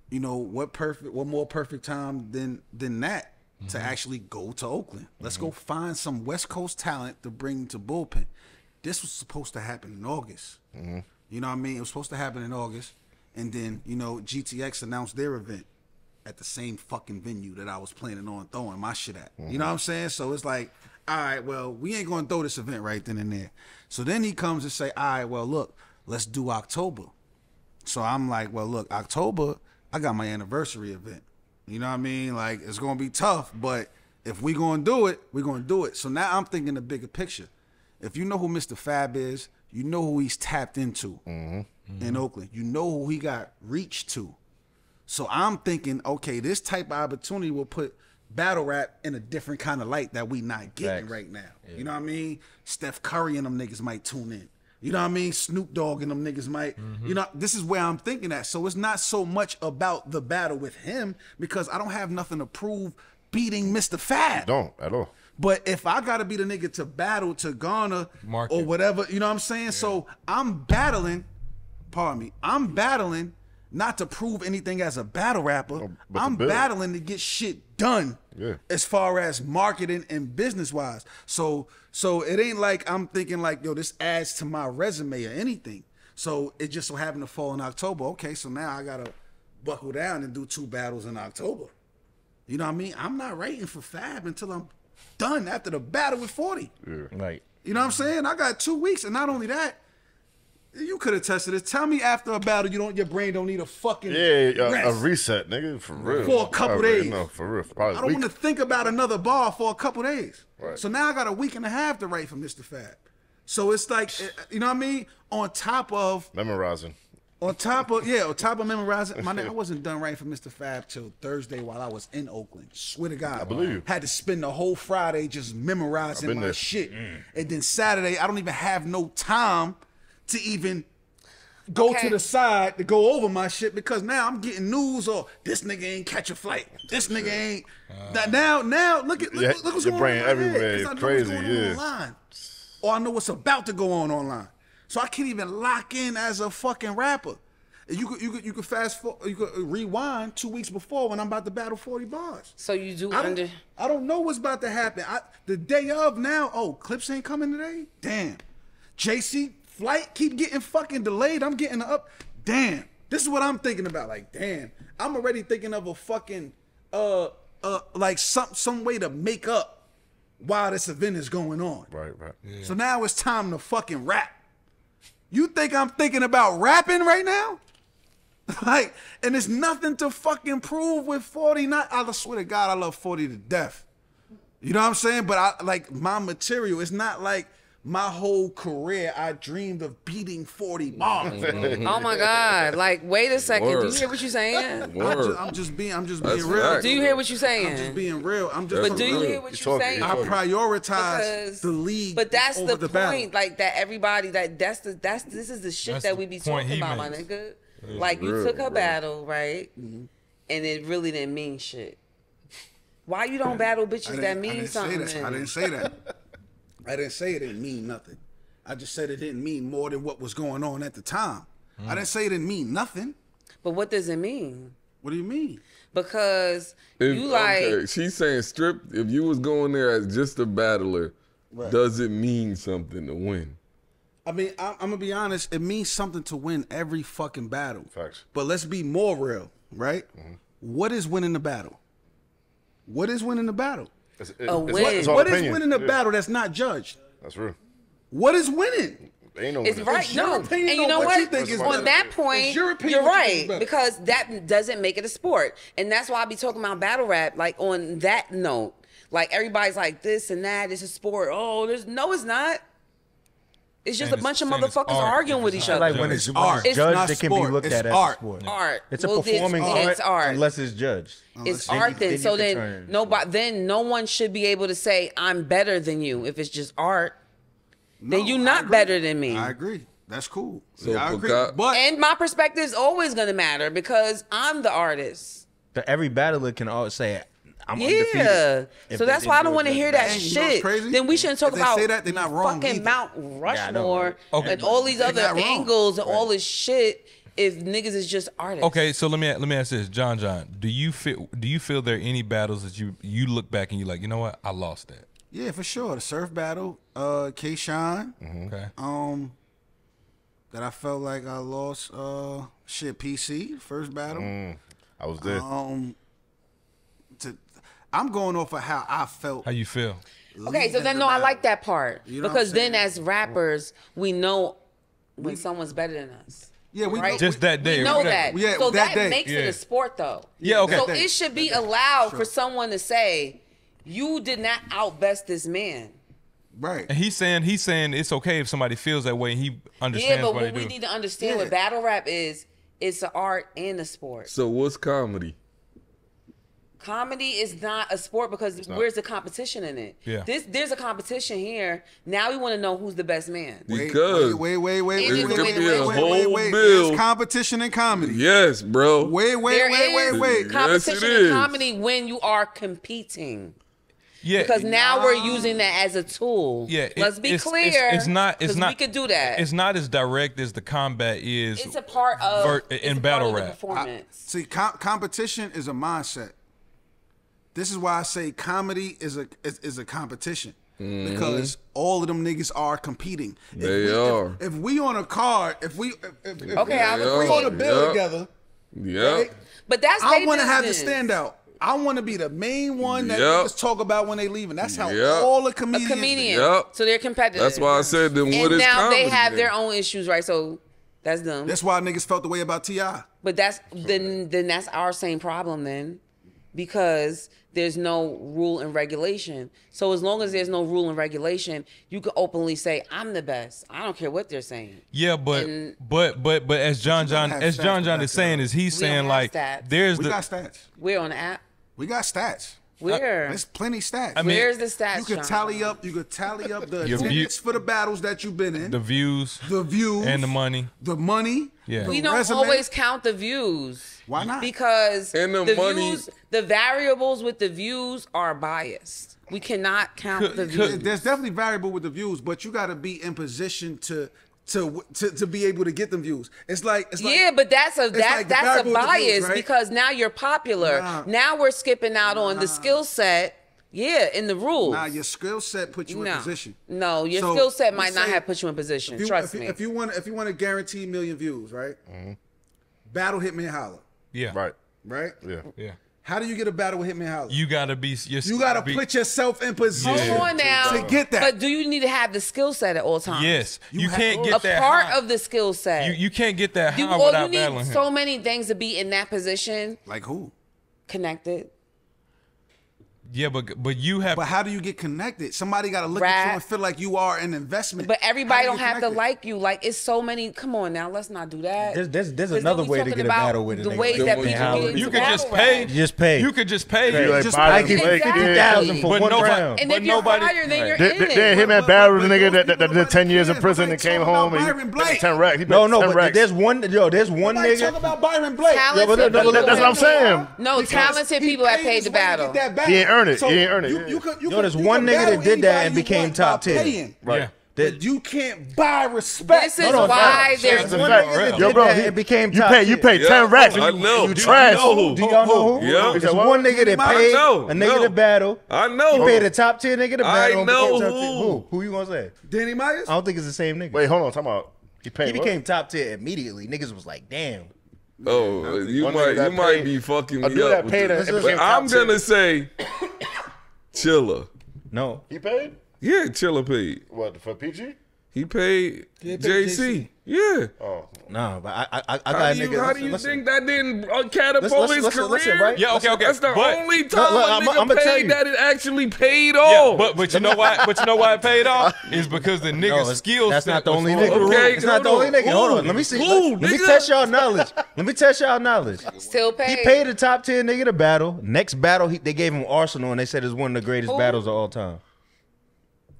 You know, what more perfect time than that to actually go to Oakland. Let's go find some West Coast talent to bring to Bullpen. This was supposed to happen in August. You know what I mean? It was supposed to happen in August. And then, GTX announced their event at the same fucking venue that I was planning on throwing my shit at. You know what I'm saying? So it's like, all right, well, we ain't gonna throw this event right then and there. So then he comes and say, all right, well, look, let's do October. So I'm like, well, look, October, I got my anniversary event. You know what I mean? Like, it's gonna be tough, but if we gonna do it, we gonna do it. So now I'm thinking the bigger picture. If you know who Mr. Fab is, you know who he's tapped into in Oakland. You know who he got reached to. So I'm thinking, okay, this type of opportunity will put battle rap in a different kind of light that we not getting right now. Yeah. You know what I mean? Steph Curry and them niggas might tune in. You know what I mean? Snoop Dogg and them niggas might. You know, this is where I'm thinking at. So it's not so much about the battle with him because I don't have nothing to prove beating Mr. Fab. You don't at all. But if I gotta be the nigga to battle to garner or whatever, you know what I'm saying? Yeah. So I'm battling, pardon me, I'm battling not to prove anything as a battle rapper. I'm battling to get shit done as far as marketing and business wise. So it ain't like I'm thinking like, yo, this adds to my resume or anything. So it just so happened to fall in October. Okay, so now I gotta buckle down and do 2 battles in October. You know what I mean? I'm not waiting for Fab until I'm done after the battle with 40. Yeah. Right. You know what I'm saying? I got 2 weeks, and not only that, you could have tested it. Tell me after a battle, your brain don't need a fucking rest. A reset, nigga, for real. For a couple days. No, for real. Probably I don't want to think about another bar for a couple days. Right. So now I got a week and a half to write for Mr. Fab. So it's like, you know what I mean? On top of memorizing, memorizing. My nigga, I wasn't done writing for Mr. Fab till Thursday while I was in Oakland. Swear to God. I believe you. Had to spend the whole Friday just memorizing my shit. And then Saturday, I don't even have no time to even go to the side to go over my shit because now I'm getting news or this nigga ain't catch a flight. This nigga ain't. Now look what's going on everywhere. It's crazy, on online. Or I know what's about to go on online. So I can't even lock in as a fucking rapper. You could fast forward, you could rewind 2 weeks before when I'm about to battle 40 bars. So you do I don't know what's about to happen. The day of now, Clips ain't coming today? Damn. JC flight keep getting fucking delayed. I'm getting up. Damn. This is what I'm thinking about. Like, damn. I'm already thinking of a fucking like some way to make up while this event is going on. Right. Yeah. So now it's time to fucking rap. You think I'm thinking about rapping right now? Like, and it's nothing to fucking prove with 40. I swear to God, I love 40 to death. You know what I'm saying? But I like my material. It's not like my whole career I dreamed of beating 40 bars. Oh my God! Like, wait a second. Do you hear what you're saying? I'm just being real. Do you hear what you're saying? I'm just being real. But do you hear what you're saying? I prioritize the league. But that's over the point. Battle. Like that everybody. This is the shit that we be talking about, my nigga. Like you took a battle, right? And it really didn't mean shit. Why you don't battle bitches that mean something? I didn't say that. I didn't say it didn't mean nothing. I just said it didn't mean more than what was going on at the time. I didn't say it didn't mean nothing. But what does it mean? What do you mean? Because she's saying if you was going there as just a battler, does it mean something to win? I mean, I'm gonna be honest, it means something to win every fucking battle. Facts. But let's be more real, right? What is winning the battle? What is winning the battle? What is winning a battle that's not judged? That's real. What is winning? Ain't no it's winning. right. No, and you know what? On that point, you're right because that doesn't make it a sport, and that's why I be talking about battle rap. Like on that note, like everybody's like this and that is a sport. Oh, it's not. It's just a bunch of motherfuckers arguing with each other. Like when it's art, it's judged, it can be looked at as sport. Art. It's a performing art, it's art unless it's judged. It's art then. So then no one should be able to say I'm better than you if it's just art. Then you're not better than me. I agree. That's cool. So I agree. And my perspective is always going to matter because I'm the artist. But every battler can always say I'm undefeated. So that's why I don't want to hear that shit. Then we shouldn't talk about say that, they're not wrong fucking either. Mount Rushmore and all these other angles and all this shit if niggas is just artists. Okay, so let me ask this, John. Do you feel there are any battles that you look back and you like, you know what, I lost that? Yeah, for sure. The surf battle, K-Shine. Okay. That I felt like I lost. PC first battle. I was there. I'm going off of how I felt. How you feel? Okay, so then I like that part because then as rappers we know when someone's better than us. Yeah, we right? know, Just that day. We know Okay. that. Yeah, so that that day. makes it Yeah. a sport, though. Yeah, okay. So That day. it should be allowed Sure. for someone to say, "You did not outbest this man." right. And he's saying it's okay if somebody feels that way and he Yeah, understands but what what they we do. need to understand Yeah. what battle rap is, it's an art and a sport. So what's comedy? Comedy is not a sport because where's the competition in it? Yeah. There's a competition here. Now we want to know who's the best man. Because wait. It could be a whole bill. There's competition in comedy. yes, bro. There is Yes, competition it in is. comedy when you are competing. Yeah, Because now we're using that as a tool. yeah. Let's be it's clear. It's not. 'cause we could do that. It's not as direct as the combat is. It's a part of in it's a battle part of the rap. performance. See, competition is a mindset. This is why I say comedy is a competition. Because all of them niggas are competing. They are. If we on a card, if we Okay, I would we on a agree. bill Yeah. together, Yep. right? But that's I their want to have the business. standout. I want to be the main one that Yep. niggas talk about when they leaving. That's how Yep. all the A comedians. comedian. Yep. So they're competitive. That's why I said then what And is now comedy they have then? their own issues, right? So that's them. That's why niggas felt the way about T.I. But then that's our same problem then, because there's no rule and regulation. So as long as there's no rule and regulation, you can openly say I'm the best. I don't care what they're saying. Yeah, but And- but as John have as stats John to back is it saying up. is he's We saying don't like have stats. there's We the got stats. We're on the app. We got stats. Where? There's plenty stats. I mean, Where's the stats? you can Sean? tally up. You could tally up the Your view- tickets for the battles that you've been in, the views the views, and the money. the money. Yeah. the We don't resume. always count the views. Why not? Because And the the money- views, the variables with the views are biased. We cannot count the views. There's definitely variable with the views, but you got to be in position to be able to get them views. It's like Yeah, but that's a like the that's a variable with the bias views, right? because now you're popular. Nah. Now we're skipping out on the skill set. Yeah, in the rules. Nah, your skill set put you in no. position. No, your So, skill set might let's not say have put you in position. If you, Trust if, me. If you want to guarantee a million views, right? Battle Hitman Holla, Yeah. Right. right? Yeah. Yeah. How do you get a battle with Hitman Holla? You gotta be. You got to put yourself in position Hold on now. to get that. But do you need to have the skill set at all times? Yes. You have- can't A get that part high. of the skill set. You can't get that You, high or without you battling need him. so many things to be in that position. Like who? Connected. Yeah, but you have. But how do you get connected? Somebody got to look at you Rap. and feel like you are an investment. But How everybody do you don't get have to connected? like you. Like it's so many. Come on now, let's not do that. There's 'Cause another then we way to talking get a about battle with a the nigga ways like that Hitman people Holla. get into You could just battle pay. rap. You just pay. You could just pay. Be like, Just buy I the give you lake, Exactly. yeah. 50,000 for But one nobody- round. And But if you're nobody- higher, then you're Then in it. Hitman But- battled but the nigga those that people did 10 years in nobody prison and talking came about home and Byron he Blake. paid 10 racks. He No, paid no, 10 but racks. there's one Nobody talk nigga. about Byron Blake. Talented but people that's what I'm saying. No, talented people that paid the battle. He ain't earn it. He ain't earn it. You there's one nigga that did that and became top 10. Paying. Right. But you can't buy respect. This is Hold on, why facts. there's That's a one fact. nigga that Yo, did bro, that he- and became You top pay 10. 10 racks. I and know. You Do trash. you know who? Do y'all know who? Yeah. There's one nigga that I paid know. a nigga No. to battle. I know. He paid a top 10 nigga to I battle. and know became top 10. who. Who you gonna say? Danny Myers? I don't think it's the same nigga. Wait, hold on. Time out. He paid He what? became top 10 immediately. Niggas was like, damn. Oh, you One might nigga that might paid- be fucking a me dude up. that with paid this. a- But became I'm top 10. gonna say Chilla. No. He paid? Yeah, Chilla paid. What, for PG? He paid paid JC. Yeah. Oh. Nah, but I got How a do you, nigga. how do you listen. think that didn't catapult Listen, his listen, career? listen, right? Yeah, okay, okay. That's the But- only time look, a I'ma nigga tell paid you. that it actually paid Yeah, off. but you know why? But you know why it paid off is because the nigga's it's- skills. That's not the was only for nigga. the Okay, It's not the hold only on. nigga. Hold Who? on. Let me see. Who, Let me nigga? test y'all knowledge. Let me test y'all knowledge. Still paid. He paid a top 10 nigga to battle. Next battle, they gave him Arsenal, and they said it's one of the greatest Who? battles of all time.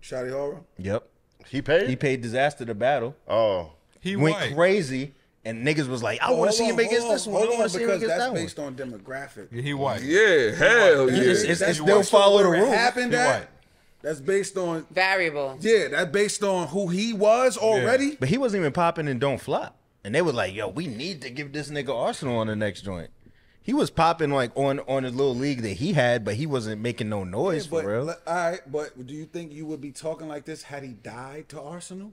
Shotty Horror? Yep. He paid? He paid Disaster to battle. Oh. He Went white. crazy, and niggas was like, I want to see him against this one. I want to see him because against that's that one. based on demographic. Yeah, he white. Yeah, hell yeah. It's That's still based on follow the where it rules. happened He at. white. That's based on Variable. that's based on who he was already. But he wasn't even popping and don't flop. And they were like, yo, we need to give this nigga Arsenal on the next joint. He was popping like on his little league that he had, but he wasn't making no noise But for real. all right, but do you think you would be talking like this had he died to Arsenal?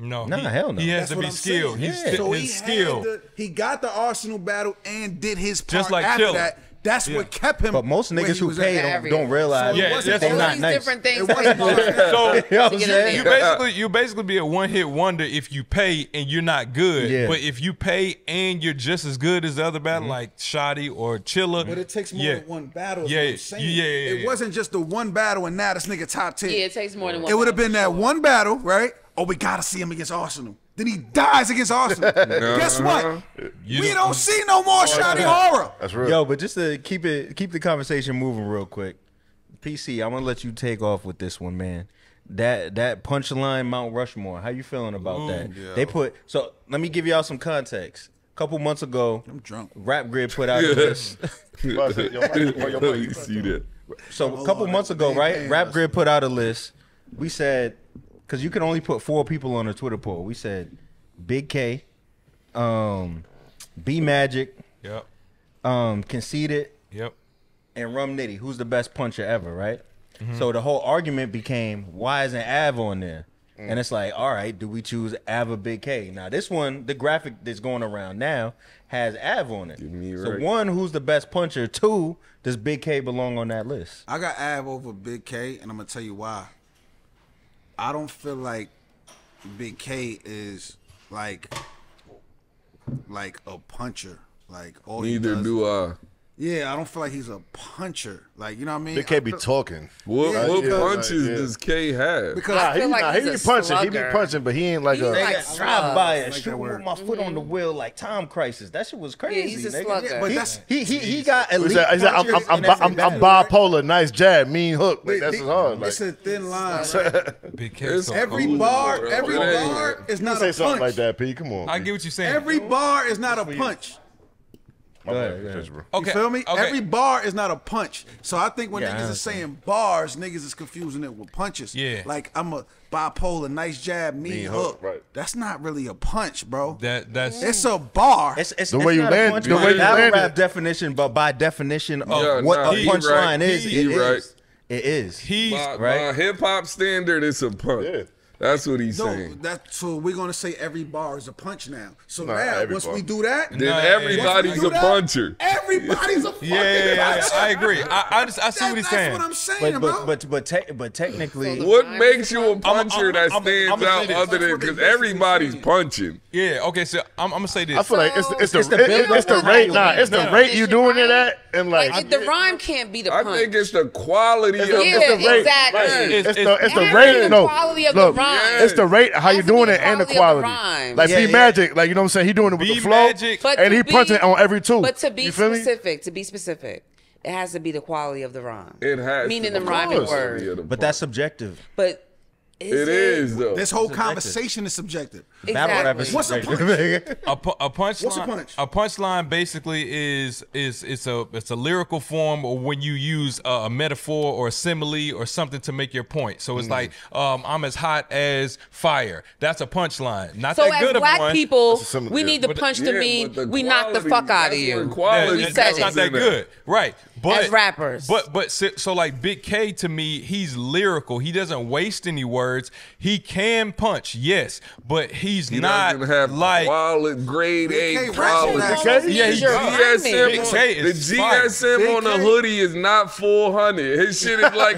No, Nah, hell no. He has That's to what be I'm skilled. saying. He's So his he skill. he got the Arsenal battle and did his part Just like after Chilla. that That's what kept him. But most where niggas he who was pay at. don't realize Yeah, that that's they all not these nice. different things. It wasn't take just- part. So You know what I'm To get saying? in you basically be a one hit wonder if you pay and you're not good. Yeah. But if you pay and you're just as good as the other battle, like Shoddy or Chilla. But it takes more yeah. than one battle. Is Yeah, what I'm saying. yeah, It wasn't just the one battle and now this nigga top 10. Yeah, it takes more than one. It would have battle, been that for sure. one battle, right? Oh, we gotta see him against Arsenal. Then he dies against Arsenal. Guess what? We don't see no more Shotty Horror. That's real. Yo, but just to keep the conversation moving real quick, PC, I'm gonna let you take off with this one, man. That punchline Mount Rushmore. How you feeling about that? They put so. Let me give y'all some context. A couple months ago, I'm drunk. Rap Grid put out this. Yo, You see that? So a couple months ago, right? Rap Grid put out a list. We said, because you can only put 4 people on a Twitter poll. We said Big K, B Magic, Yep. Conceited, Yep. and Rum Nitty. Who's the best puncher ever, right? So the whole argument became, why isn't Av on there? And it's like, all right, do we choose Av or Big K? Now this one, the graphic that's going around now has Av on it. me So right. 1, who's the best puncher? 2, does Big K belong on that list? I got Av over Big K, and I'm gonna tell you why. I don't feel like Big K is like a puncher. Like all he Neither does- do I. Yeah, I don't feel like he's a puncher. Like, you know what I mean? Big K be talking. What Yeah, what because- punches yeah. does K have? Because Nah, feel like he he's be a punching. He be slugger. punching, but he ain't like He's a. like Nigga, drive by and Like shoot that with word. my foot on the wheel like Time Crisis. That shit was crazy. he's a nigga. slugger. but He- that's he got He elite said, punchers I'm in every battle. bipolar, nice jab, mean hook. Like, that's hard. Like, it's a thin line. Right? Big K. It's so Every cold. bar, bro. every It ain't. bar is not say a something like punch. that, P. Come on. I get what you're saying. Every bar is not a punch. My Go bad, ahead, go ahead. bro. okay. You feel me? Okay. Every bar is not a punch. So I think when Yeah, I niggas is understand. saying bars, niggas is confusing it with punches. Yeah. Like I'm a bipolar, nice jab, mean hook. right. That's not really a punch, bro. that's It's a bar. It's The way you not a land- punch the by way you battle land rap it. definition, but by definition of Yeah, what nah, a he punchline right. is, He it right. is. It is. he's By right? hip hop standard, it's a punch. Yeah. That's what he's No, saying. so we're gonna say every bar is a punch now. So Nah, now every once bar. we do that, Then Nah, everybody's once we a do that, puncher. Everybody's a fucking yeah, puncher. I agree. I see what he's That's saying. what I'm saying, bro. But technically, What makes you a puncher I'm- that I'm- stands I'ma say out this. other than because everybody's punching? Yeah. Okay. So I'm gonna say this. I feel like it's It's the the build-up it's the and rate. how Nah, you it's the win. rate you doing it at, and like Like the rhyme can't be the I punch. think it's the quality of Yeah, it's the rate. exactly. It's the And rate. the No, quality of look, the rhyme. it's the rate. How you Has to doing be it and the quality of the quality. rhyme. Like Yeah, B yeah. Magic, like you know what I'm saying. He doing it with B the flow, Magic. But and to he be- punching on every two. But to be You feel me? specific, it has to be the quality of the rhyme. It has Meaning to the be rhyming quality word. of the but punch. that's subjective. But It is though. This whole conversation is subjective. Battle rap is What's a subjective. A punchline. What's a punch? A punchline basically is it's a lyrical form, or when you use a metaphor or a simile or something to make your point. So it's like I'm as hot as fire. That's a punchline. Not So that as good of black one. people, similar, we yeah. need the But the- punch to Yeah, mean but the we knock the quality- fuck out of that's you. where quality We That's said comes not it. that in there. good, right? But As rappers. but so like Big K to me, he's lyrical. He doesn't waste any words. He can punch, yes, but he's He not doesn't have like quality, grade Big K A rap quality. on that. Almost Yeah, means he you're does. rhyming. Big K The is fire. GSM on the Big K. hoodie is not 400. His shit is like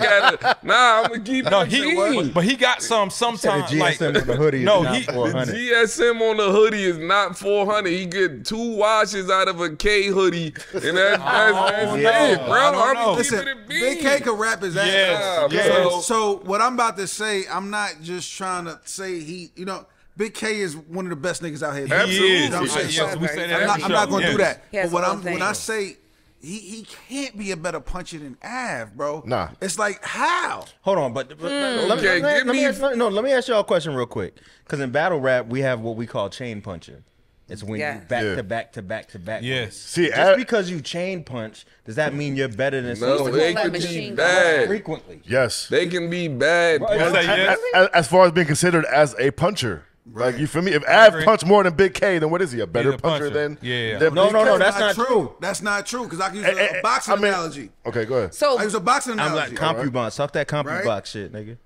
nah, I'm gonna keep No, it. but he got sometimes Said a like GSM on the hoodie is no, not he 400. GSM on the hoodie is not 400. He get 2 washes out of a K hoodie, and that's know. it, bro. I don't I'm know. keeping Listen, it Big bean. K can rap his ass Yes, off. yes. So what I'm about to say, I'm not just trying to say Big K is one of the best niggas out here. he Absolutely. is. You know what I'm saying? Yes, So we say that I'm every not, I'm not show. gonna do Yes. that. He has But his own when I thing. say he can't be a better puncher than Av, bro. Nah. It's like how? Hold on, but Okay, give me- let me ask y'all a question real quick. Because in battle rap, we have what we call chain puncher. It's when Yeah. you back Yeah. to back to back to back. Yes. See, Just because you chain punch, does that mean you're better than No, someone they That could be machine bad. frequently? yes. They can be bad. I say yes. As far as being considered as a puncher. Like you feel me? If Av agree. punch more than Big K, then what is he? A better He's a puncher puncher. than? Yeah. than No, Big no, K? no, that's not true. That's not true because I can use Eh, eh, a boxing I mean- analogy. Okay, go ahead. So I use a boxing I'm analogy. like CompuBox. Suck that CompuBox Right? shit, nigga.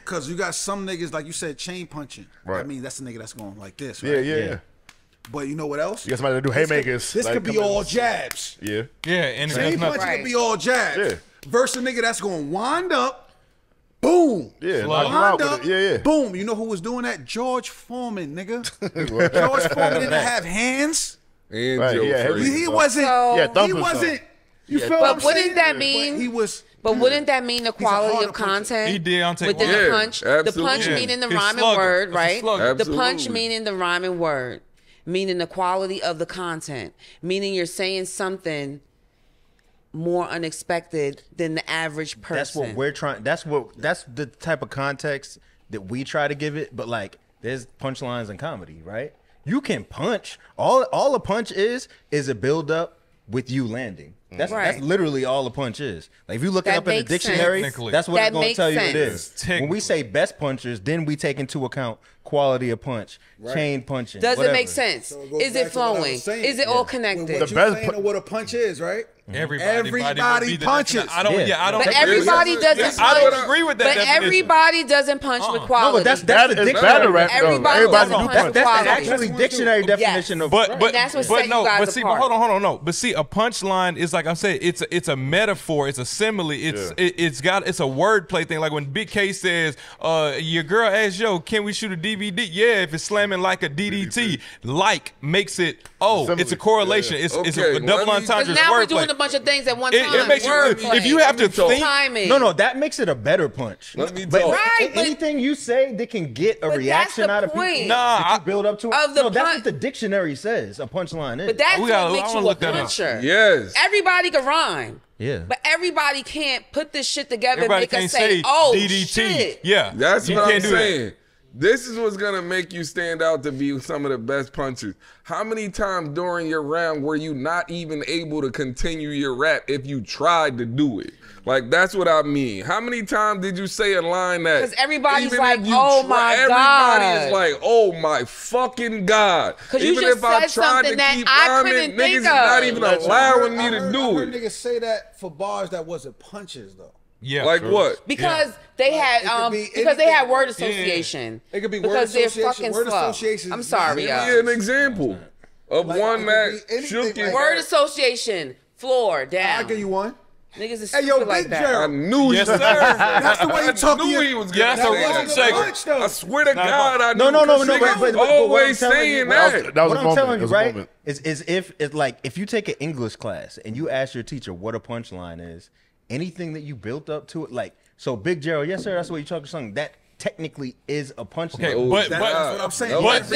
Because you got some niggas, like you said, chain punching. I Right. mean, that's the nigga that's going like this, Yeah, right? yeah, Yeah. yeah. But you know what else? You got somebody to do haymakers. This like, could be come in. all jabs. Yeah. Yeah, and Same there's punch nothing. could be all jabs. Yeah. Versus a nigga that's going to wind up, boom. Yeah, Slow. knock you out Wind with up, it. Yeah, yeah. boom. You know who was doing that? George Foreman, nigga. George Foreman didn't have hands. And Right, Joe yeah, Frazier. He wasn't. So- Yeah, He thumping wasn't. some. You feel But what I'm wouldn't saying? that mean- But he was. But wouldn't that mean the quality harder of puncher. content? He did on take within one. the Yeah, punch? The absolutely. punch Yeah. meaning the He's rhyming slugger. word, It's a right? slugger. The punch Absolutely. meaning the rhyming word, meaning the quality of the content, meaning you're saying something more unexpected than the average person. That's what we're trying. That's the type of context that we try to give it. But like, there's punchlines in comedy, right? You can punch. All a punch is a build up with you landing. That's Right. literally all a punch is. Like if you look it That up in the makes sense. dictionary, Technically. that's what That it's gonna makes tell you it sense. is. When we say best punchers, then we take into account quality of punch, chain punching. Does whatever. it make sense? So it goes Is back it to what I was flowing? saying. Is it all connected? What The you best saying pu- of what a punch is, right? Everybody Everybody the punches. definition. I don't. Yeah, I don't. But agree. everybody Yes. doesn't Yes. punch. I don't agree with that But definition. everybody doesn't punch with quality. No, but that's That the is dictionary. battle rap. Everybody Everybody doesn't do punch punch. with That's quality. the actually dictionary definition of. But that's what but set no, you guys but see, apart. but hold on, no. But see, a punchline is like I said, it's a metaphor, it's a simile, it's a wordplay thing. Like when Big K says, your girl asks, yo, can we shoot a DVD? Yeah, if it's slamming like a DDT, like makes it Simile. it's a correlation. Yeah. It's Okay, a double let me- entendre. Because now we're wordplay. doing a bunch of things at one time. It makes you Wordplay, if you have to think. timing. No, that makes it a better punch. Let me But talk. Right, but- anything you say that can get a But reaction that's the out of point. people Nah, that you build up to it. of the No, that's punch- what the dictionary says. A punchline is. But that's We gotta- what I makes wanna you a look that up. puncher. Yes. Everybody can rhyme. Yeah. But everybody can't put this shit together Everybody and make can't us say, say oh, DDT. shit. Yeah, That's you what I'm can't do that. saying. This is what's gonna make you stand out to be some of the best punchers. How many times during your round were you not even able to continue your rap if you tried to do it? Like that's what I mean. How many times did you say a line that? 'Cause everybody's even like, if you "Oh my everybody God." is like, oh my fucking God. 'Cause you Even just if I said tried something to that keep I rhyming, couldn't niggas think is not of. even allowing me I to heard do it. niggas say that for bars that wasn't punches though. Yeah, Like what? Because they had It could be because they had anything. word association. It could be because word they're association. fucking Word slow. association I'm is sorry, easy. y'all. Give me an example of Like, one it that could be shook anything it. like Word association, floor down. I'll give you one. Niggas is Hey, stupid yo, like Big that. I Gerald. knew Yes, he was sir. That's the way you talk I to knew your- he was Yeah, gonna so say what that. I'm saying- punch, though. I swear to God, I knew. No, because but niggas what I'm always telling saying you- that. That was What a I'm moment. telling That you, was a right, moment. is if it's like if you take an English class and you ask your teacher what a punchline is, anything that you built up to it, like so, Big Gerald, yes sir, that's what you talking something that technically is a punchline. Okay, Oh, but That's what I'm saying. but-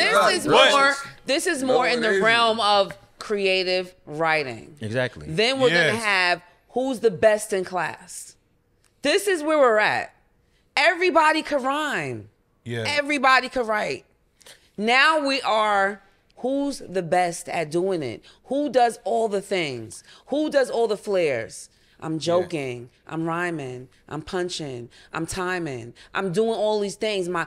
This is more in the realm of creative writing. Exactly. Then we're gonna Yes. have who's the best in class. This is where we're at. Everybody can rhyme. yeah, Everybody can write. Now we are who's the best at doing it? Who does all the things? Who does all the flares? I'm joking. I'm rhyming. I'm punching. I'm timing. I'm doing all these things. I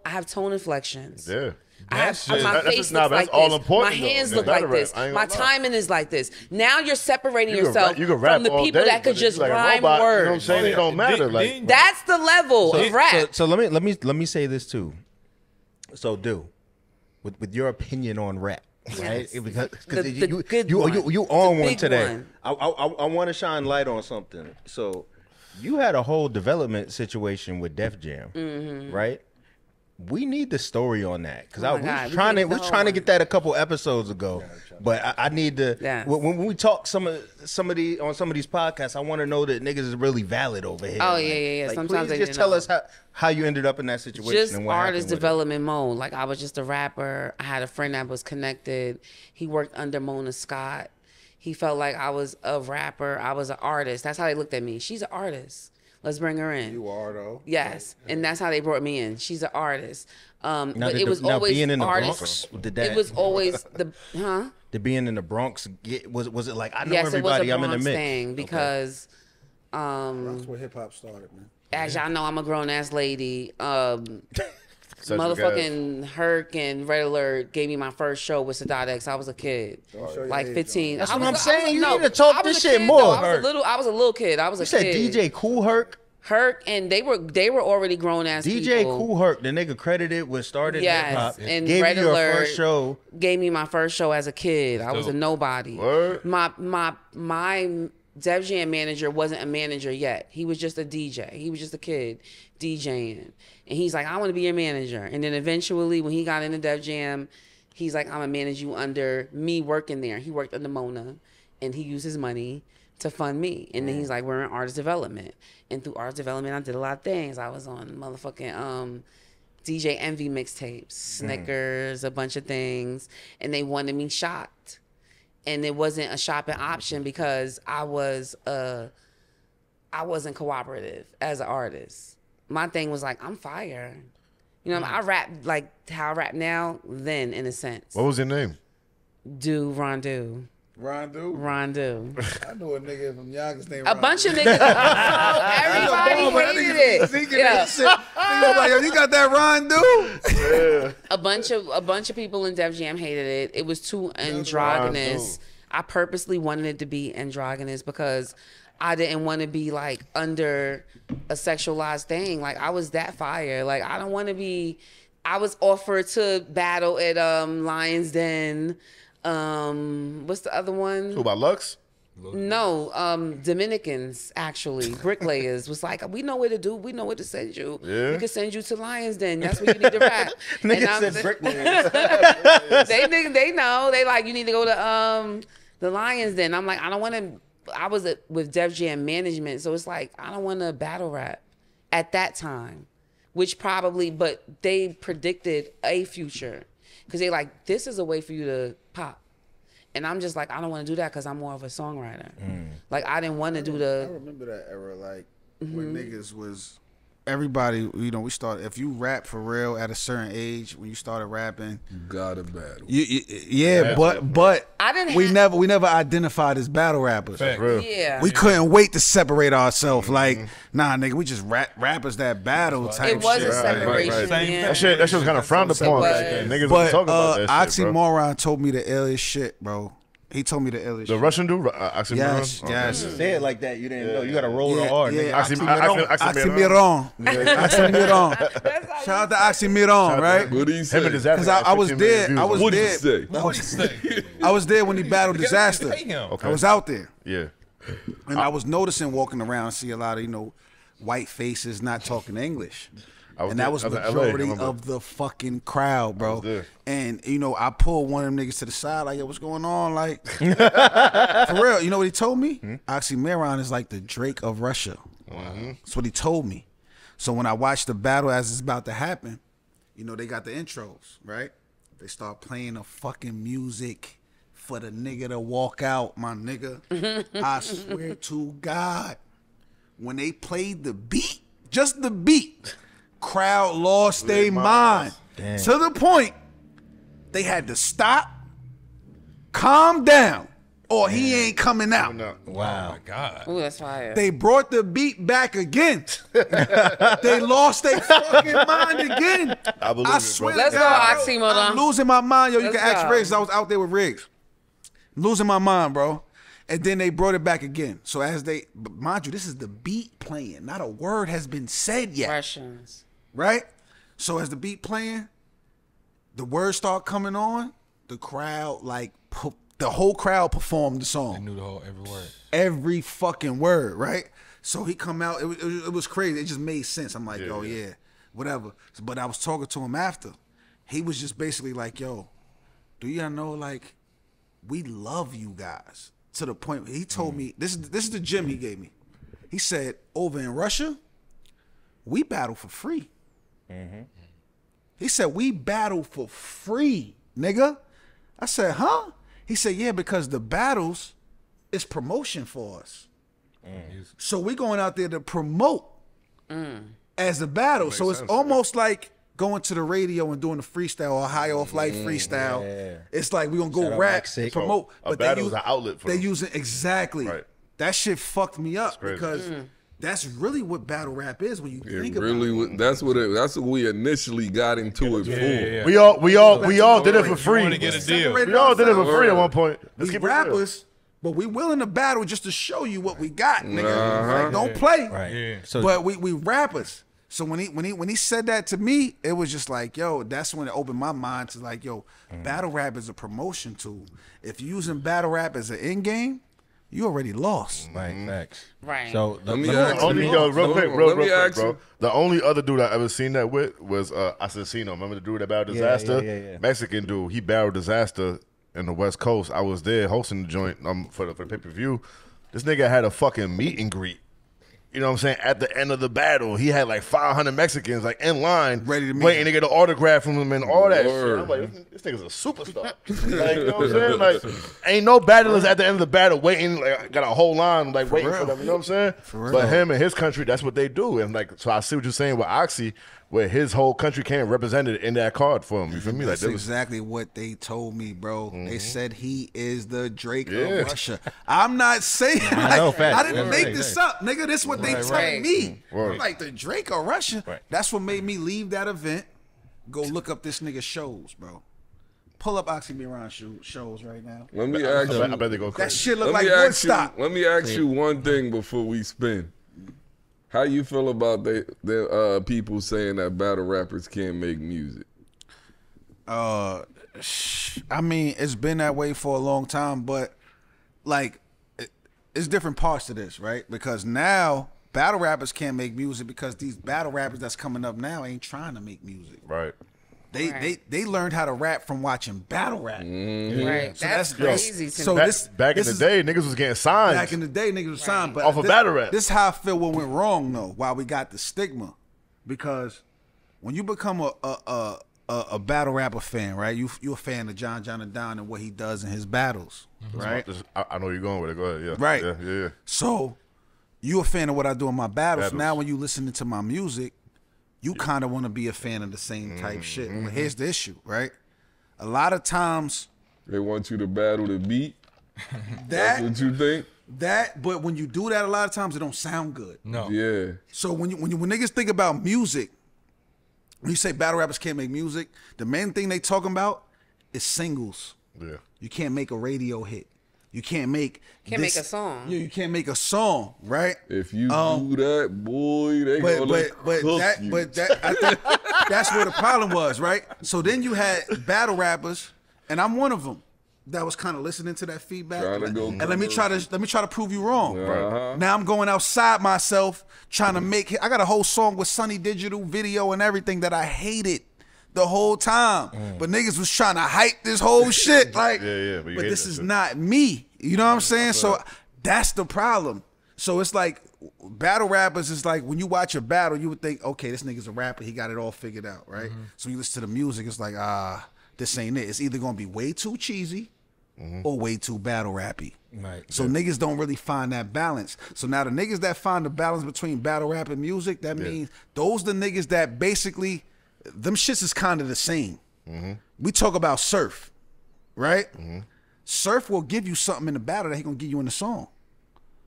have tone inflections. Yeah. I have, That shit- my that's face just- looks nah, that's like all this. important, My though. hands Yeah, look gotta like rap. this. I ain't My gonna lie. timing is like this. Now you're separating You can yourself rap- you can rap from the all people day, that could but just it's like a rhyme robot, you know what I'm words. saying? It don't matter. Then- Like, That's the level of rap. So let me say this too. So with your opinion on rap, right? Yes. Because The you good you one. you The on one big today. one. I want to shine light on something. So you had a whole development situation with Def Jam, right? We need the story on that because Oh I my God, was we trying need to the was whole trying to one. get that a couple episodes ago, but I need to. Yes. When we talk some of these podcasts, I want to know that niggas is really valid over here. Oh, yeah. Like, Sometimes please they just didn't tell know. us how you ended up in that situation Just and what artist happened with it. development mode. Like I was just a rapper. I had a friend that was connected. He worked under Mona Scott. He felt like I was a rapper. I was an artist. That's how they looked at me. She's an artist. Let's bring her in. You are though. Yes, and that's how they brought me in. She's an artist. But did it was now always being in the artists. Bronx, did that- It was always the Did being in the Bronx was it like I know Yes, everybody? it was a I'm in the Bronx mix. thing because, That's where hip hop started, man. as y'all know, I'm a grown ass lady. Such a Motherfucking Herc and Red Alert gave me my first show with Sadat X. I was a kid, show your like age, 15. That's I what was- I'm I was- saying. You no, need to talk I was this a shit kid, more. though. I was a little kid. I was You a said kid. DJ Cool Herc. Herc, and they were already grown ass DJ people. Kool Herc, the nigga credited with started hip hop. and Gave Red you your Alert first show. gave me my first show as a kid. I was a nobody. Word? My Def Jam manager wasn't a manager yet. He was just a DJ. He was just a kid DJing. And he's like, I want to be your manager. And then eventually when he got into Def Jam, he's like, I'm going to manage you under me working there. He worked under Mona, and he used his money to fund me. And then he's like, we're in artist development. And through artist development, I did a lot of things. I was on motherfucking DJ Envy mixtapes, Snickers, a bunch of things. And they wanted me shot. And it wasn't a shopping option because I wasn't cooperative as an artist. My thing was like, I'm fire. You know, I rap like how I rap now, then in a sense. What was your name? Rondu. Rondu? I know a nigga from Yonkers named A bunch of niggas. Everybody hated it. Yeah. Like, yo, you got that Rondu? A bunch of people in Def Jam hated it. It was too androgynous. I purposely wanted it to be androgynous because I didn't want to be like under a sexualized thing. Like I was that fire. Like I don't want to be. I was offered to battle at Lions Den. What's the other one? Who, about Lux? No, Dominicans actually, bricklayers was like, we know where to do, we know where to send you. Yeah. We can send you to Lions Den. That's where you need to rap. Nigga said bricklayers. they know. They like, you need to go to the Lions Den. I'm like, I don't want to. I was with Def Jam management, so it's like I don't want to battle rap at that time, which probably, but they predicted a future because they like, this is a way for you to pop. And I'm just like, I don't want to do that because I'm more of a songwriter. Like, I didn't want to do I the... remember that era, like, when niggas was... Everybody, you know, we started... If you rap for real at a certain age, when you started rapping... Gotta battle. Yeah, but I didn't we have- never identified as battle rappers. Fact. Real. Yeah. We couldn't wait to separate ourselves. Like, nah, nigga, we just rappers that battle type It was shit. a separation. Same Yeah. That shit was kind of frowned upon. was. Back then. Niggas But wasn't talking about that shit, bro. Oxymoron told me the illest shit, bro. He told me the illest The shit. Russian dude, Oxymoron? Yes, Okay. yes. Say it like that. You didn't know. You got to roll it hard. Yeah, nigga. Oxymoron. Oxymoron. Shout out to Oxymoron, right? What do you say? Him and Disaster Because got I was 15 million there. views I was on What did you there. say? What'd he say? I was there when he battled Disaster. Pay him. Okay. I was out there. Yeah. And I was noticing walking around, see a lot of, you know, white faces not talking English. was And that there. was I was in LA, I majority remember. of the fucking crowd, bro. was there. And, you know, I pulled one of them niggas to the side, like, yo, what's going on? Like, for real, you know what he told me? Oxymoron is like the Drake of Russia. That's what he told me. So when I watched the battle as it's about to happen, you know, they got the intros, right? They start playing the fucking music for the nigga to walk out, my nigga. I swear to God, when they played the beat, just the beat, crowd lost their mind. To the point, they had to stop, calm down, or he ain't coming out. Wow. Oh my God. Ooh, that's fire. They brought the beat back again. They lost their fucking mind again. I believe I it, swear bro. Let's to go, God, Oxymoron. I'm losing my mind, yo. You Let's can ask go. Riggs. I was out there with Riggs. Losing my mind, bro. And then they brought it back again. So as they, but mind you, this is the beat playing. Not a word has been said yet, Russians. right? So as the beat playing, the words start coming on. The crowd, like, the whole crowd performed the song. I knew the whole every word. Every fucking word, right? So he come out. It was crazy. It just made sense. I'm like, oh yeah, whatever. But I was talking to him after. He was just basically like, yo, do y'all know, like, we love you guys. To the point where he told me, this is the gym he gave me. He said, over in Russia, we battle for free. He said, we battle for free, nigga. I said, huh? He said, yeah, because the battles is promotion for us. So we going out there to promote as a battle. So it's almost like going to the radio and doing the freestyle or high off life freestyle. yeah. It's like we gonna go Shout out rap, Max Sick. promote. A battle is an outlet for They them. using exactly. Right. That shit fucked me up crazy. because that's really what battle rap is when you think It really about it. was, that's what we initially got into it for. Yeah. We all did it for free. Want to get a deal? Separated We all did it for ourselves. free at one point. Let's We keep it real. rappers but we willing to battle just to show you what we got, nigga. Like, don't play. Right. Yeah. So But we rappers. So when he said that to me, it was just like, yo, that's when it opened my mind to like, yo, battle rap is a promotion tool. If you're using battle rap as an end game, you already lost. right, facts. Right. So Let me The ask only, you. yo, real quick, real quick, ask bro. you. The only other dude I ever seen that with was Assassino. Remember the dude that battled Disaster? yeah. Mexican dude. He battled Disaster in the West Coast. I was there hosting the joint for the pay-per-view. This nigga had a fucking meet and greet. You know what I'm saying? At the end of the battle, he had like 500 Mexicans like in line, Ready to meet waiting him. to get an autograph from him and all that Word. shit. I'm like, this nigga's a superstar. Like, you know what I'm saying? Like, ain't no battlers at the end of the battle waiting, like, got a whole line, like, waiting for them. You know what I'm saying? real. But him and his country, that's what they do. And, like, so I see what you're saying with Oxy, where his whole country came represented in that card for him. You feel me? Like, That's that was, exactly what they told me, bro. They said he is the Drake Yeah. of Russia. I'm not saying I know, like, facts. I didn't Yeah, make right, this right. up, nigga. This what they telling right. me. Word. I'm like the Drake of Russia. Right. That's what made me leave that event. Go look up this nigga shows, bro. Pull up Oxymoron shows right now. Let me ask you. I bet they go That crazy. shit look Let like me ask you. Woodstock. Let me ask you one thing before we spin. How you feel about the people saying that battle rappers can't make music? I mean, it's been that way for a long time, but like, it's different parts to this, right? Because now battle rappers can't make music because these battle rappers that's coming up now ain't trying to make music. Right. They learned how to rap from watching battle rap. Right. So that's that's- crazy to so me. Back in this the is- day, niggas was getting signed. Back in the day, niggas was signed, but Off of battle rap. This is how I feel what went wrong though. Why we got the stigma, because when you become a battle rapper fan, right? You a fan of John the Don and what he does in his battles, right? I know where you're going with it. Go ahead. Yeah. Right. Yeah. So you a fan of what I do in my battles. Battles. Now when you listening to my music, you kind of want to be a fan of the same type shit. But here's the issue, right? A lot of times They want you to battle the beat. that What you think? but when you do that, a lot of times it don't sound good. No. Yeah. So when niggas think about music, when you say battle rappers can't make music, the main thing they talking about is singles. Yeah. You can't make a radio hit. You can't make Make a song. Yeah, you can't make a song, right? If you do that, boy, they gonna cook you. I think that's where the problem was, right? So then you had battle rappers, and I'm one of them that was kind of listening to that feedback. Trying to go and let me try to prove you wrong. Uh-huh. Now I'm going outside myself trying to make. I got a whole song with Sunny Digital video and everything that I hated the whole time, but niggas was trying to hype this whole shit. Like, Yeah, but you but hate this that is shit. not me. You know what I'm saying? So that's the problem. So it's like battle rappers is like when you watch a battle, you would think, okay, this nigga's a rapper. He got it all figured out, right? So when you listen to the music, it's like, this ain't it. It's either gonna be way too cheesy or way too battle rappy. Right. So niggas don't really find that balance. So now the niggas that find the balance between battle rap and music, that means those the niggas that basically them shits is kind of the same. We talk about Surf, right? Surf will give you something in the battle that he gonna give you in the song.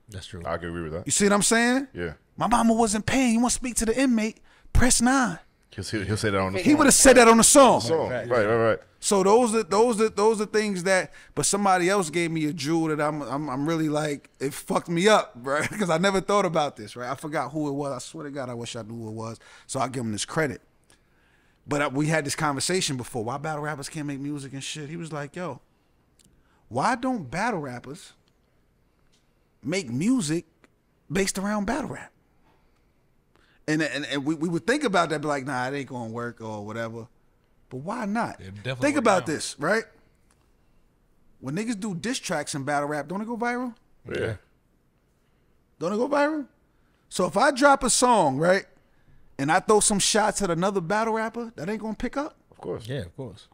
That's true. I can agree with that. You see what I'm saying? Yeah. My mama wasn't paying. You want to speak to the inmate? Press 9. He'll say that on the He would have said that on the song. song. Right. So those are things that. But somebody else gave me a jewel that I'm really like, it fucked me up, right? Because I never thought about this, right? I forgot who it was. I swear to God, I wish I knew who it was. So I'll give him this credit. But we had this conversation before. Why battle rappers can't make music and shit? He was like, yo, why don't battle rappers make music based around battle rap? And we would think about that, be like, nah, it ain't gonna work or whatever. But why not? definitely Think work about out. this, right? When niggas do diss tracks in battle rap, don't it go viral? Yeah. Don't it go viral? So if I drop a song, right, and I throw some shots at another battle rapper, that ain't gonna pick up? Of course. Yeah, of course.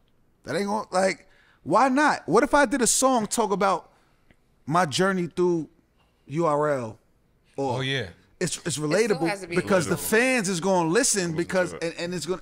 That ain't gonna, like, why not? What if I did a song talk about my journey through URL? Or Oh yeah. it's has to relatable be because the relatable. fans is gonna listen because and it's gonna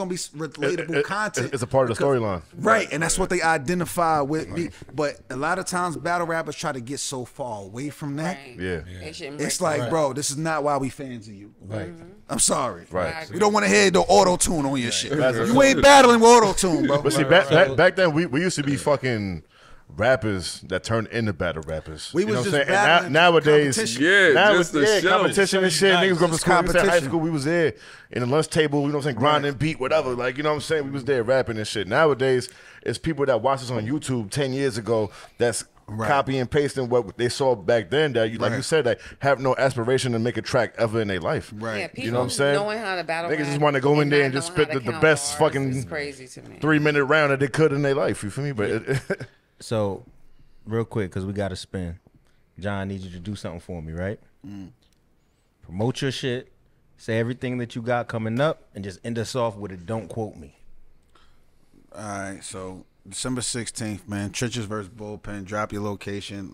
be relatable content. It's a part of the storyline. Right, and that's what they identify with me. But a lot of times battle rappers try to get so far away from that. Right. Yeah. They shouldn't It's break like, bro, this is not why we fans of you. Right. I'm sorry. Right. We don't want to hear the auto tune on your shit. You ain't battling with auto tune, bro. But see, back then we used to be fucking rappers that turned into battle rappers. We You know was what I'm just saying? And battling nowadays, competition. Yeah, just the show. competition and shit. Niggas go to Just school. We was in high competition. school. We was there in the lunch table. You know what I'm saying? Grinding, beat, whatever. Like, you know what I'm saying? We was there rapping and shit. Nowadays, it's people that watch us on YouTube 10 years ago that's copy and pasting what they saw back then that, like you said, that have no aspiration to make a track ever in their life. Right. Yeah, people You know what I'm saying? knowing how to battle Niggas rap just want to go in there and not just knowing spit how the to count best bars fucking is crazy to me. 3-minute round that they could in their life. You feel me? But So, real quick, because we got to spin. John, I need you to do something for me, right? Promote your shit. Say everything that you got coming up, and just end us off with a "Don't quote me." All right, so December 16th, man. Trenches versus Bullpen. Drop your location.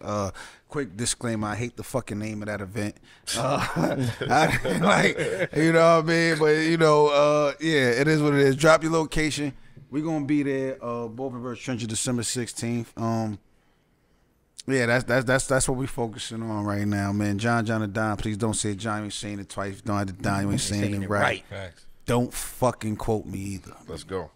Quick disclaimer: I hate the fucking name of that event. Like, you know what I mean? But you know, yeah, it is what it is. Drop your location. We gonna be there. Bullpen versus Trenches, December 16th. Yeah, that's what we focusing on right now, man. John the Don. Please don't say John. You ain't saying it twice. Don't have to Don. You ain't saying it right. Facts. Don't fucking quote me either. let's go.